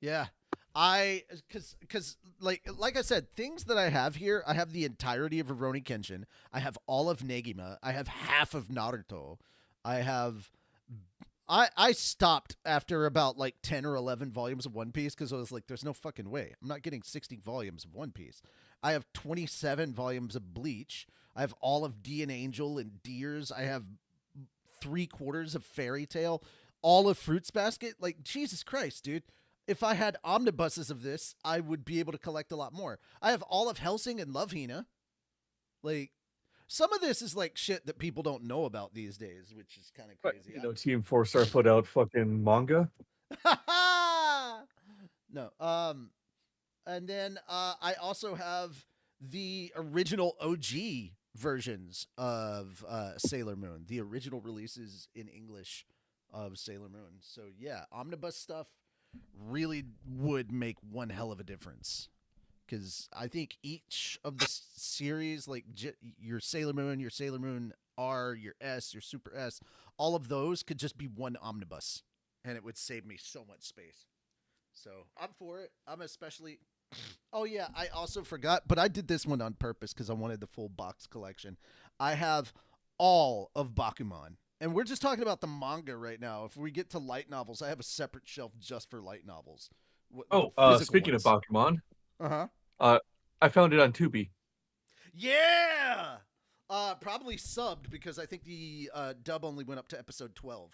yeah. Cause like I said, things that I have here, I have the entirety of Rurouni Kenshin. I have all of Negima. I have half of Naruto. I stopped after about like 10 or 11 volumes of One Piece because I was like, there's no fucking way. I'm not getting 60 volumes of One Piece. I have 27 volumes of Bleach. I have all of D and Angel and Deers. I have 3/4 of Fairy Tail, all of Fruits Basket. Like, Jesus Christ, dude. If I had omnibuses of this, I would be able to collect a lot more. I have all of Hellsing and Love Hina. Like, some of this is like shit that people don't know about these days, which is kind of crazy.
You know, Team 4-Star put out fucking manga.
No. And then I also have the original OG versions of Sailor Moon, the original releases in English of Sailor Moon. So yeah, omnibus stuff really would make one hell of a difference. Because I think each of the series, like your Sailor Moon R, your S, your Super S, all of those could just be one omnibus. And it would save me so much space. So I'm for it. I'm especially... Oh, yeah, I also forgot, but I did this one on purpose because I wanted the full box collection. I have all of Bakuman. And we're just talking about the manga right now. If we get to light novels, I have a separate shelf just for light novels.
Speaking of Bakuman...
Uh-huh.
I found it on Tubi.
Yeah! Probably subbed because I think the dub only went up to episode 12.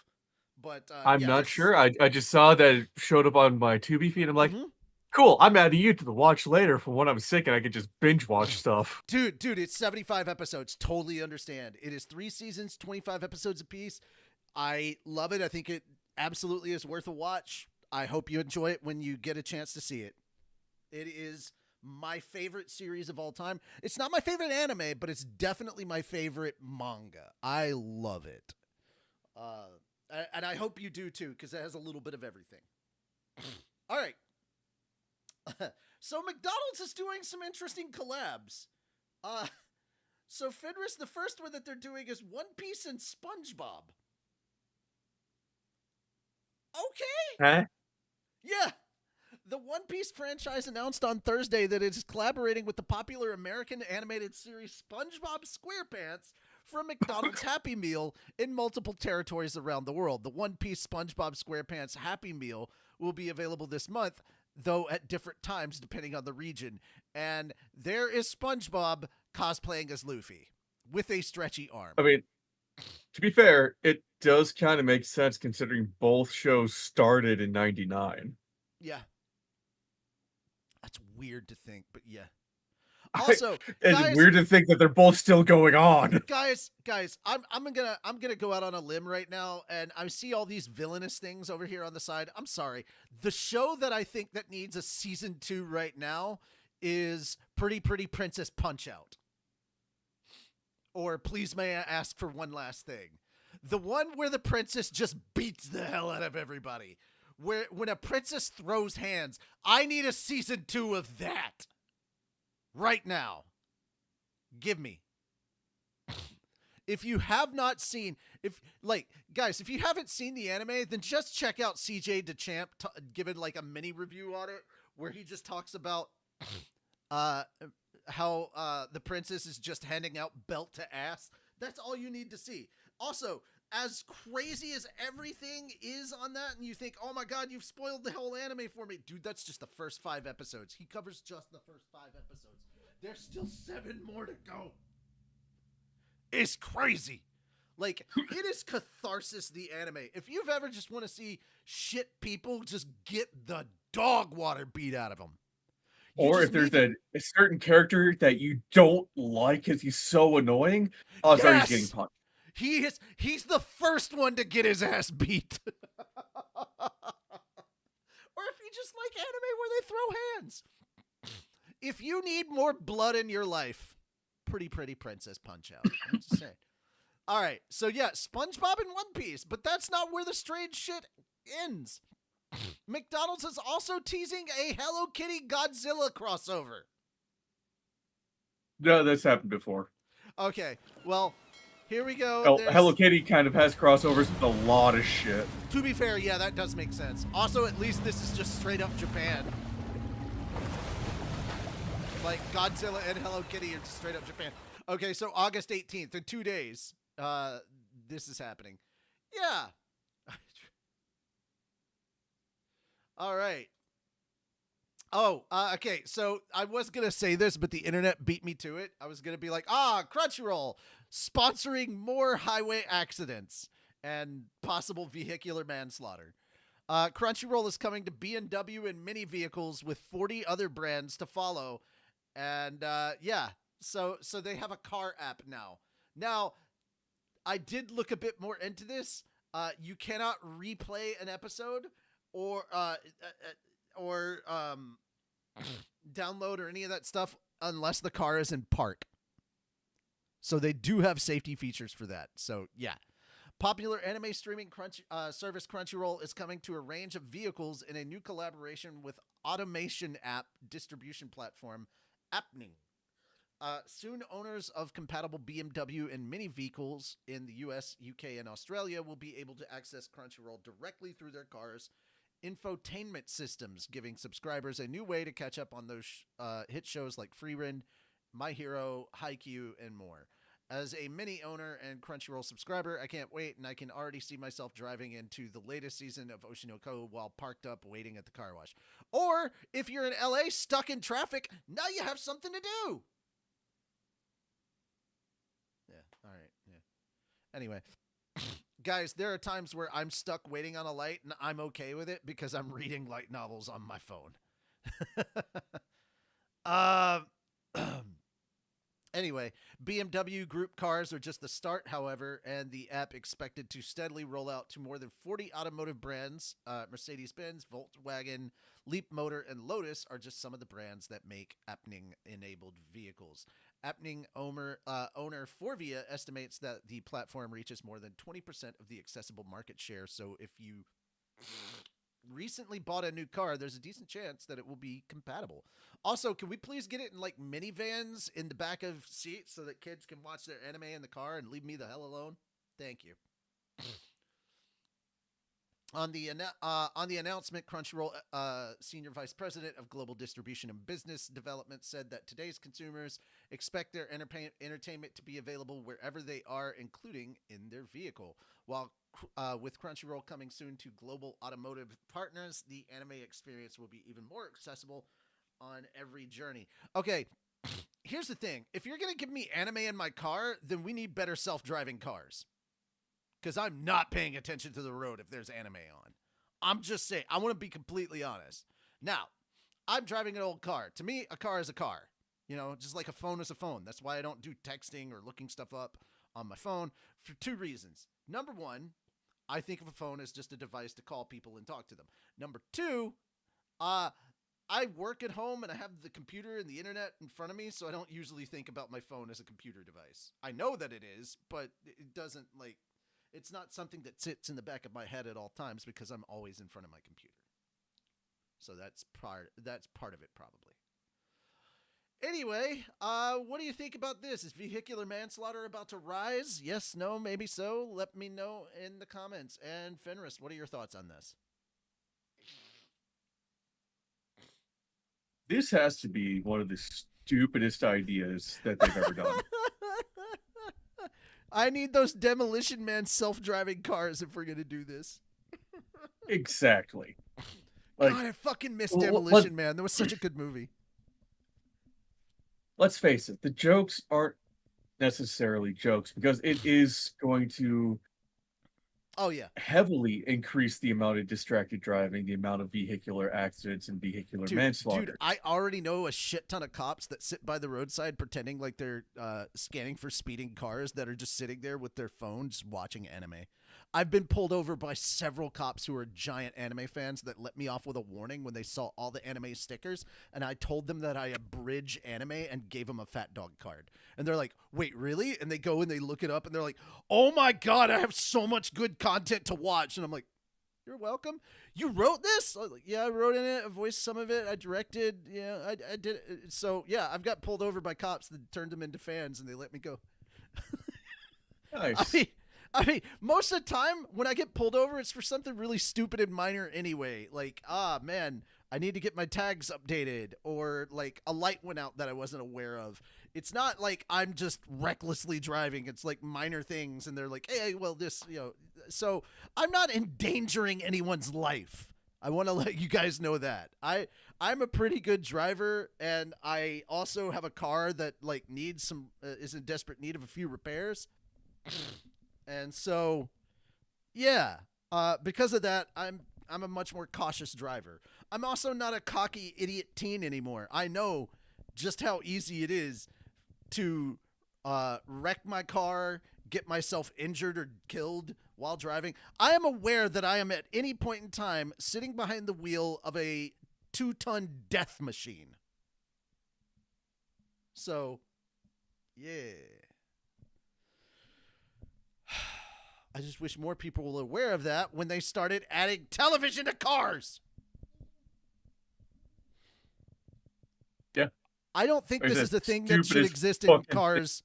But
I'm not sure. I just saw that it showed up on my Tubi feed. I'm like,
Mm-hmm.
cool, I'm adding you to the watch later for when I'm sick and I could just binge watch stuff.
Dude, it's 75 episodes. Totally understand. It is 3 seasons, 25 episodes apiece. I love it. I think it absolutely is worth a watch. I hope you enjoy it when you get a chance to see it. It is my favorite series of all time. It's not my favorite anime, but it's definitely my favorite manga. I love it. And I hope you do too, because it has a little bit of everything. All right. So McDonald's is doing some interesting collabs. So Fenris, the first one that they're doing is One Piece and SpongeBob. Okay.
Huh?
Yeah. The One Piece franchise announced on Thursday that it is collaborating with the popular American animated series SpongeBob SquarePants for a McDonald's Happy Meal in multiple territories around the world. The One Piece SpongeBob SquarePants Happy Meal will be available this month, though at different times depending on the region. And there is SpongeBob cosplaying as Luffy with a stretchy arm.
I mean, To be fair, it does kind of make sense considering both shows started in 99.
Yeah. That's weird to think, but yeah. Also,
it's weird to think that they're both still going on.
Guys, I'm gonna go out on a limb right now, and I see all these villainous things over here on the side. I'm sorry. The show that I think that needs a season 2 right now is Pretty Princess Punch-Out. Or Please May I Ask for One Last Thing. The one where the princess just beats the hell out of everybody. When a princess throws hands. I need a season 2 of that. Right now. Give me. If you have not seen, guys, if you haven't seen the anime, then just check out CJ DeChamp giving like a mini review on it where he just talks about how the princess is just handing out belt to ass. That's all you need to see. Also, as crazy as everything is on that, and you think, oh my god, you've spoiled the whole anime for me. Dude, that's just the first 5 episodes. He covers just the first 5 episodes. There's still 7 more to go. It's crazy. Like, it is catharsis, the anime. If you've ever just want to see shit people just get the dog water beat out of them.
Or if there's a certain character that you don't like because he's so annoying, sorry, he's getting punched.
He's the first one to get his ass beat. Or if you just like anime where they throw hands. If you need more blood in your life, Pretty Princess Punch-Out. I'm just saying. All right, so yeah, SpongeBob and One Piece, but that's not where the strange shit ends. McDonald's is also teasing a Hello Kitty Godzilla crossover.
No, that's happened before.
Okay, well, here we go.
Hello Kitty kind of has crossovers with a lot of shit.
To be fair, yeah, that does make sense. Also, at least this is just straight up Japan. Like, Godzilla and Hello Kitty are just straight up Japan. Okay, so August 18th, in 2 days, this is happening. Yeah. All right. Oh, okay, so I was going to say this, but the internet beat me to it. I was going to be like, Crunchyroll, sponsoring more highway accidents and possible vehicular manslaughter. Crunchyroll is coming to BMW and Mini vehicles with 40 other brands to follow. And yeah, so they have a car app now. Now, I did look a bit more into this. You cannot replay an episode or download or any of that stuff unless the car is in park. So they do have safety features for that. So yeah. Popular anime streaming service Crunchyroll is coming to a range of vehicles in a new collaboration with automation app distribution platform Appning. Soon, owners of compatible BMW and Mini vehicles in the US, UK, and Australia will be able to access Crunchyroll directly through their cars' infotainment systems, giving subscribers a new way to catch up on those hit shows like Frieren, My Hero, Haikyuu, and more. As a Mini owner and Crunchyroll subscriber, I can't wait, and I can already see myself driving into the latest season of Oshinoko while parked up waiting at the car wash. Or, if you're in LA stuck in traffic, now you have something to do! Yeah, alright, yeah. Anyway, guys, there are times where I'm stuck waiting on a light, and I'm okay with it because I'm reading light novels on my phone. Anyway, BMW Group cars are just the start, however, and the app expected to steadily roll out to more than 40 automotive brands. Mercedes-Benz, Volkswagen, Leapmotor, and Lotus are just some of the brands that make Appning-enabled vehicles. Appning owner Forvia estimates that the platform reaches more than 20% of the accessible market share, so if you recently bought a new car, there's a decent chance that it will be compatible. Also, can we please get it in like minivans in the back of seats so that kids can watch their anime in the car and leave me the hell alone? Thank you. On the announcement, Crunchyroll Senior Vice President of Global Distribution and Business Development said that today's consumers expect their entertainment to be available wherever they are, including in their vehicle. While with Crunchyroll coming soon to global automotive partners, the anime experience will be even more accessible on every journey. Okay, here's the thing. If you're going to give me anime in my car, then we need better self-driving cars. because I'm not paying attention to the road if there's anime on. I'm just saying, I want to be completely honest. Now, I'm driving an old car. To me, a car is a car. You know, just like a phone is a phone. That's why I don't do texting or looking stuff up on my phone for 2 reasons. Number 1, I think of a phone as just a device to call people and talk to them. Number 2, I work at home and I have the computer and the internet in front of me, so I don't usually think about my phone as a computer device. I know that it is, but it doesn't it's not something that sits in the back of my head at all times because I'm always in front of my computer. So that's part of it probably. Anyway, what do you think about this? Is vehicular manslaughter about to rise? Yes, no, maybe so? Let me know in the comments. And Fenris, what are your thoughts on this?
This has to be one of the stupidest ideas that they've ever done.
I need those Demolition Man self-driving cars if we're going to do this.
Exactly.
God, I fucking miss Demolition Man. That was such a good movie.
Let's face it, the jokes aren't necessarily jokes because it is going to heavily increase the amount of distracted driving, the amount of vehicular accidents and vehicular manslaughter.
Dude, I already know a shit ton of cops that sit by the roadside pretending like they're scanning for speeding cars that are just sitting there with their phones watching anime. I've been pulled over by several cops who are giant anime fans that let me off with a warning when they saw all the anime stickers, and I told them that I abridge anime and gave them a fat dog card. And they're like, wait, really? And they go and they look it up, and they're like, oh my God, I have so much good content to watch. And I'm like, you're welcome. You wrote this? I was like, yeah, I wrote in it. I voiced some of it. I directed. Yeah, I did it. So, yeah, I've got pulled over by cops that turned them into fans, and they let me go.
Nice.
I mean, most of the time when I get pulled over, it's for something really stupid and minor anyway. Like, man, I need to get my tags updated, or like a light went out that I wasn't aware of. It's not like I'm just recklessly driving. It's like minor things, and they're like, hey, well, this, so I'm not endangering anyone's life. I want to let you guys know that. I'm a pretty good driver, and I also have a car that like needs some is in desperate need of a few repairs. And so, yeah, because of that, I'm a much more cautious driver. I'm also not a cocky idiot teen anymore. I know just how easy it is to wreck my car, get myself injured or killed while driving. I am aware that I am at any point in time sitting behind the wheel of a 2-ton death machine. So, yeah. I just wish more people were aware of that when they started adding television to cars.
Yeah.
I don't think this is the thing that should exist in cars.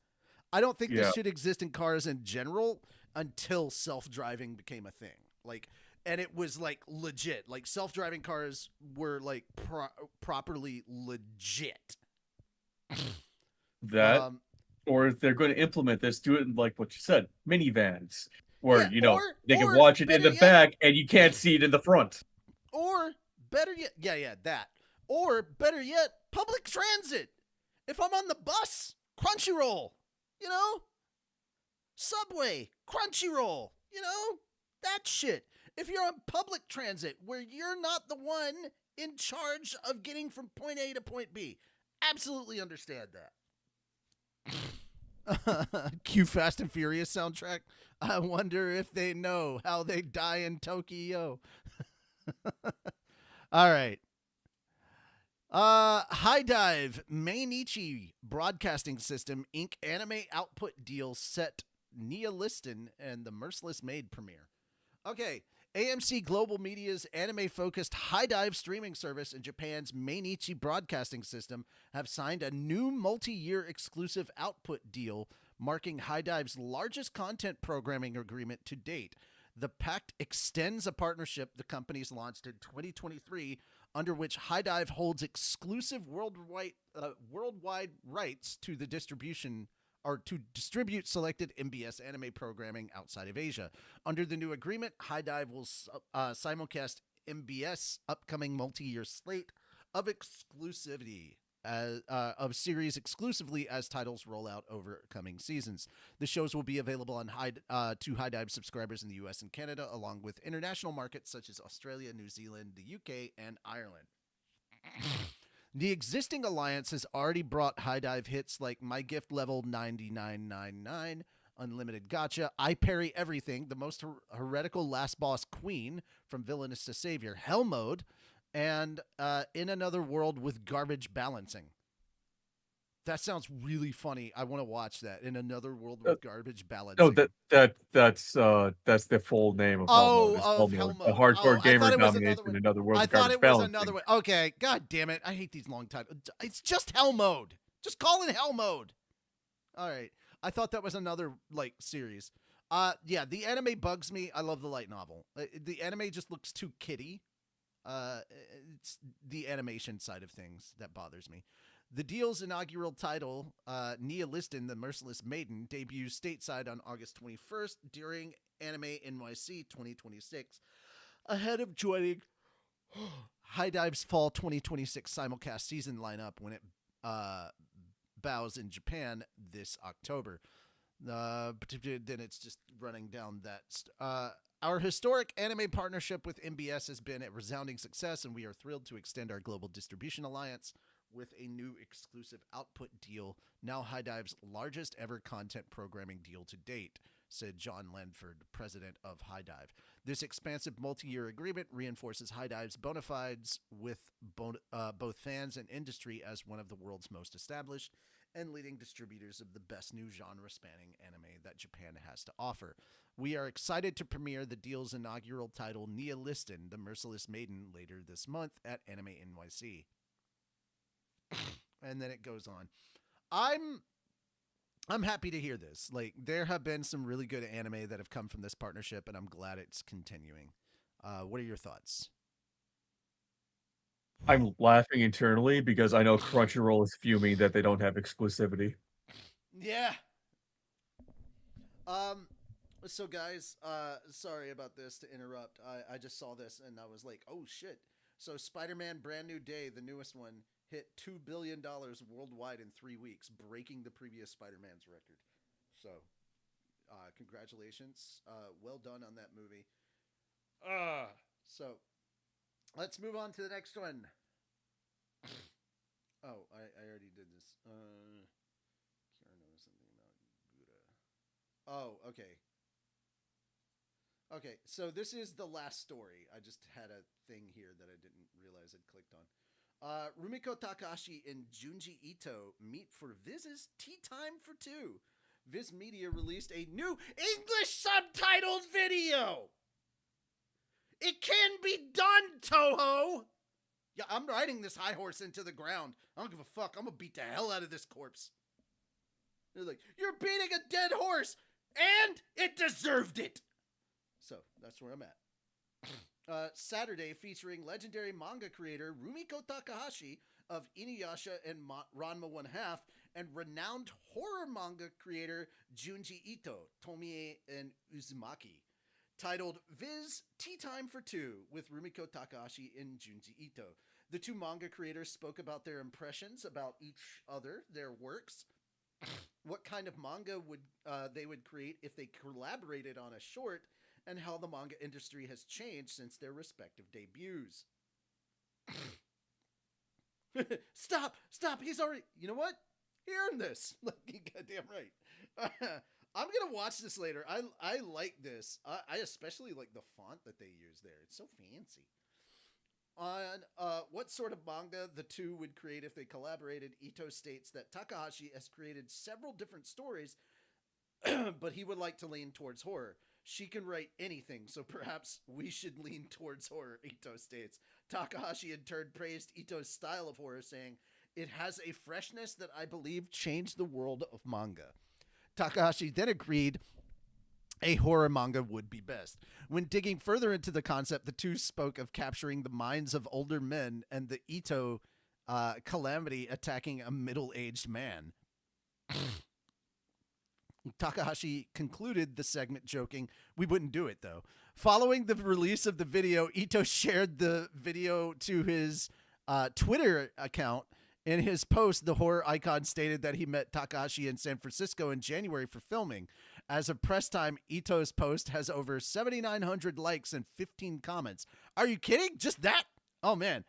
I don't think this should exist in cars in general until self-driving became a thing. Like, and it was like legit. Like self-driving cars were like properly legit.
That, or if they're going to implement this, do it in like what you said, minivans. Where, they can watch it in the back and you can't see it in the front.
Or better yet, that. Or better yet, public transit. If I'm on the bus, Crunchyroll, Subway, Crunchyroll, that shit. If you're on public transit where you're not the one in charge of getting from point A to point B, absolutely understand that. Cue Fast and Furious soundtrack. I wonder if they know how they die in Tokyo. All right. High Dive Mainichi Broadcasting System Inc. anime output deal set Nia Liston and the Merciless Maid premiere. Okay. AMC Global Media's anime-focused High Dive streaming service and Japan's Mainichi Broadcasting System have signed a new multi-year exclusive output deal, marking High Dive's largest content programming agreement to date. The pact extends a partnership the companies launched in 2023, under which High Dive holds exclusive worldwide rights to the distribution or to distribute selected MBS anime programming outside of Asia. Under the new agreement, High Dive will simulcast MBS upcoming multi-year slate of exclusivity of series exclusively as titles roll out over coming seasons. The shows will be available on to High Dive subscribers in the US and Canada, along with international markets such as Australia, New Zealand, the UK, and Ireland. The existing alliance has already brought High Dive hits like My Gift Level 9999, Unlimited Gotcha, I Parry Everything, The Most Heretical Last Boss Queen from Villainous to Savior, Hell Mode, and In Another World with Garbage Balancing. That sounds really funny. I want to watch that. In Another World with Garbage Balancing.
No, that's the full name of Hell Mode.
Of Hell Mode.
The Hardcore Gamer
it was
Domination in Another World
I
with
thought
Garbage
it was
Balancing.
another one. Okay, god damn it. I hate these long titles. It's just Hell Mode. Just call it Hell Mode. All right. I thought that was another series. Yeah, the anime bugs me. I love the light novel. The anime just looks too kiddie. It's the animation side of things that bothers me. The deal's inaugural title, Nia Liston, the Merciless Maiden, debuts stateside on August 21st during Anime NYC 2026, ahead of joining High Dive's Fall 2026 simulcast season lineup when it bows in Japan this October. Then it's just running down that. Our historic anime partnership with MBS has been a resounding success, and we are thrilled to extend our global distribution alliance with a new exclusive output deal, now High Dive's largest ever content programming deal to date, said John Lanford, president of High Dive. This expansive multi-year agreement reinforces High Dive's bona fides with both fans and industry as one of the world's most established and leading distributors of the best new genre-spanning anime that Japan has to offer. We are excited to premiere the deal's inaugural title, Nia Liston, the Merciless Maiden, later this month at Anime NYC. And then it goes on. I'm happy to hear this. There have been some really good anime that have come from this partnership, and I'm glad it's continuing. What are your thoughts?
I'm laughing internally because I know Crunchyroll is fuming that they don't have exclusivity.
Yeah. So guys, sorry about this to interrupt. I just saw this and I was like, oh shit. So Spider-Man Brand New Day, the newest one, hit $2 billion worldwide in 3 weeks, breaking the previous Spider-Man's record. So, congratulations. Well done on that movie. So, let's move on to the next one. Oh, I already did this. Kira knows something about Buddha. Oh, okay. Okay, so this is the last story. I just had a thing here that I didn't realize I'd clicked on. Rumiko Takahashi and Junji Ito meet for Viz's Tea Time for Two. Viz Media released a new English subtitled video. It can be done, Toho! Yeah, I'm riding this high horse into the ground. I don't give a fuck. I'm gonna beat the hell out of this corpse. They're like, you're beating a dead horse, and it deserved it. So, that's where I'm at. Saturday, featuring legendary manga creator Rumiko Takahashi of Inuyasha and Ranma 1/2, and renowned horror manga creator Junji Ito, Tomie and Uzumaki, titled Viz Tea Time for Two with Rumiko Takahashi and Junji Ito. The two manga creators spoke about their impressions about each other, their works, what kind of manga they would create if they collaborated on a short, and how the manga industry has changed since their respective debuts. Stop! He's already... You know what? He earned this. Goddamn right. I'm gonna watch this later. I like this. I especially like the font that they use there. It's so fancy. On what sort of manga the two would create if they collaborated, Ito states that Takahashi has created several different stories, but he would like to lean towards horror. She can write anything, so perhaps we should lean towards horror, Ito states. Takahashi in turn praised Ito's style of horror, saying, it has a freshness that I believe changed the world of manga. Takahashi then agreed a horror manga would be best. When digging further into the concept, the two spoke of capturing the minds of older men and the Ito calamity attacking a middle-aged man. Takahashi concluded the segment joking, we wouldn't do it though. Following the release of the video, Ito shared the video to his Twitter account In his post, the horror icon stated that he met Takahashi in San Francisco in January for filming. As of press time, Ito's post has over 7,900 likes and 15 comments. Are you kidding? Just that? Oh, man.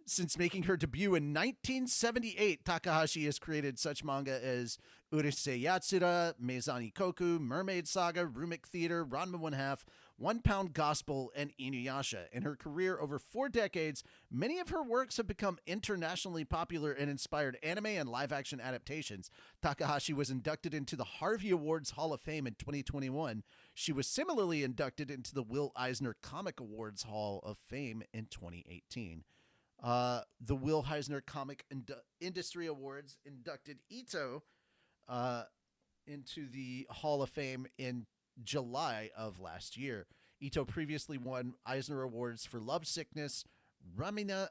Since making her debut in 1978, Takahashi has created such manga as Urusei Yatsura, Meizani Koku, Mermaid Saga, Rumik Theater, Ranma 1/2, 1 Pound Gospel, and Inuyasha. In her career over 4 decades, many of her works have become internationally popular and inspired anime and live-action adaptations. Takahashi was inducted into the Harvey Awards Hall of Fame in 2021. She was similarly inducted into the Will Eisner Comic Awards Hall of Fame in 2018. The Will Eisner Comic Industry Awards inducted Ito into the Hall of Fame in July of last year. Ito previously won Eisner Awards for Love Sickness, Remina,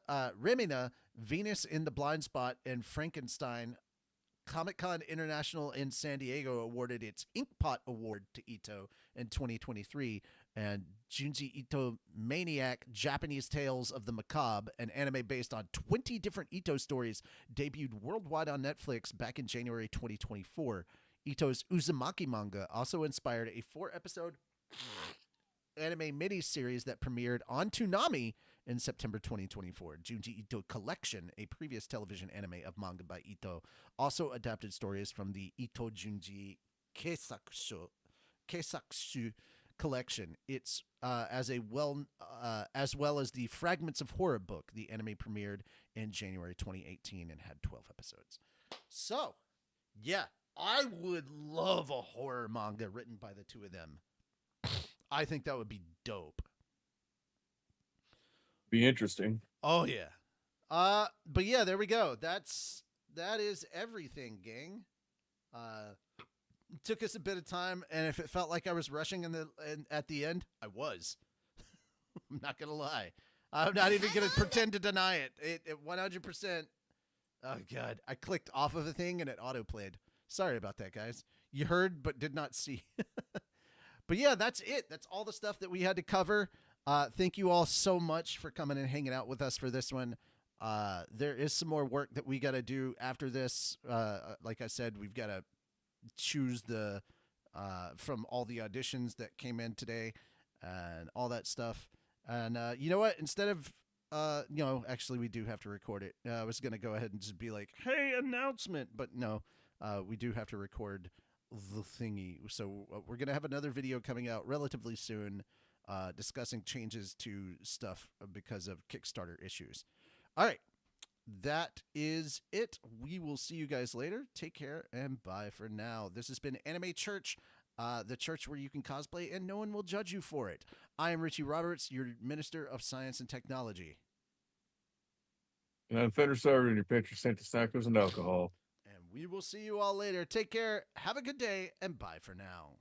Venus in the Blind Spot, and Frankenstein. Comic-Con International in San Diego awarded its Inkpot Award to Ito in 2023, and Junji Ito Maniac, Japanese Tales of the Macabre, an anime based on 20 different Ito stories, debuted worldwide on Netflix back in January 2024. Ito's Uzumaki manga also inspired a 4-episode anime mini-series that premiered on Toonami in September 2024. Junji Ito Collection, a previous television anime of manga by Ito, also adapted stories from the Ito Junji Keisakushu collection. It's as well as the Fragments of Horror book. The anime premiered in January 2018 and had 12 episodes. So, yeah, I would love a horror manga written by the two of them. I think that would be dope.
Be interesting.
Oh yeah. But yeah, there we go. That is everything, gang. It took us a bit of time, and if it felt like I was rushing at the end, I was. I'm not gonna lie. I'm not even gonna pretend to deny it. It 100%. Oh god, I clicked off of the thing and it auto-played. Sorry about that, guys. You heard but did not see. But yeah, that's it. That's all the stuff that we had to cover. Thank you all so much for coming and hanging out with us for this one. There is some more work that we got to do after this. Like I said, we've got to choose the from all the auditions that came in today and all that stuff. And you know what? Instead of actually we do have to record it. I was going to go ahead and just be like, hey, announcement. But no, we do have to record the thingy. So we're going to have another video coming out relatively soon discussing changes to stuff because of Kickstarter issues. All right. That is it. We will see you guys later. Take care and bye for now. This has been Anime Church, the church where you can cosplay and no one will judge you for it. I am Richie Roberts, your Minister of Science and Technology.
And I'm Fender Server, and your patron saint to tacos and alcohol.
And we will see you all later. Take care. Have a good day and bye for now.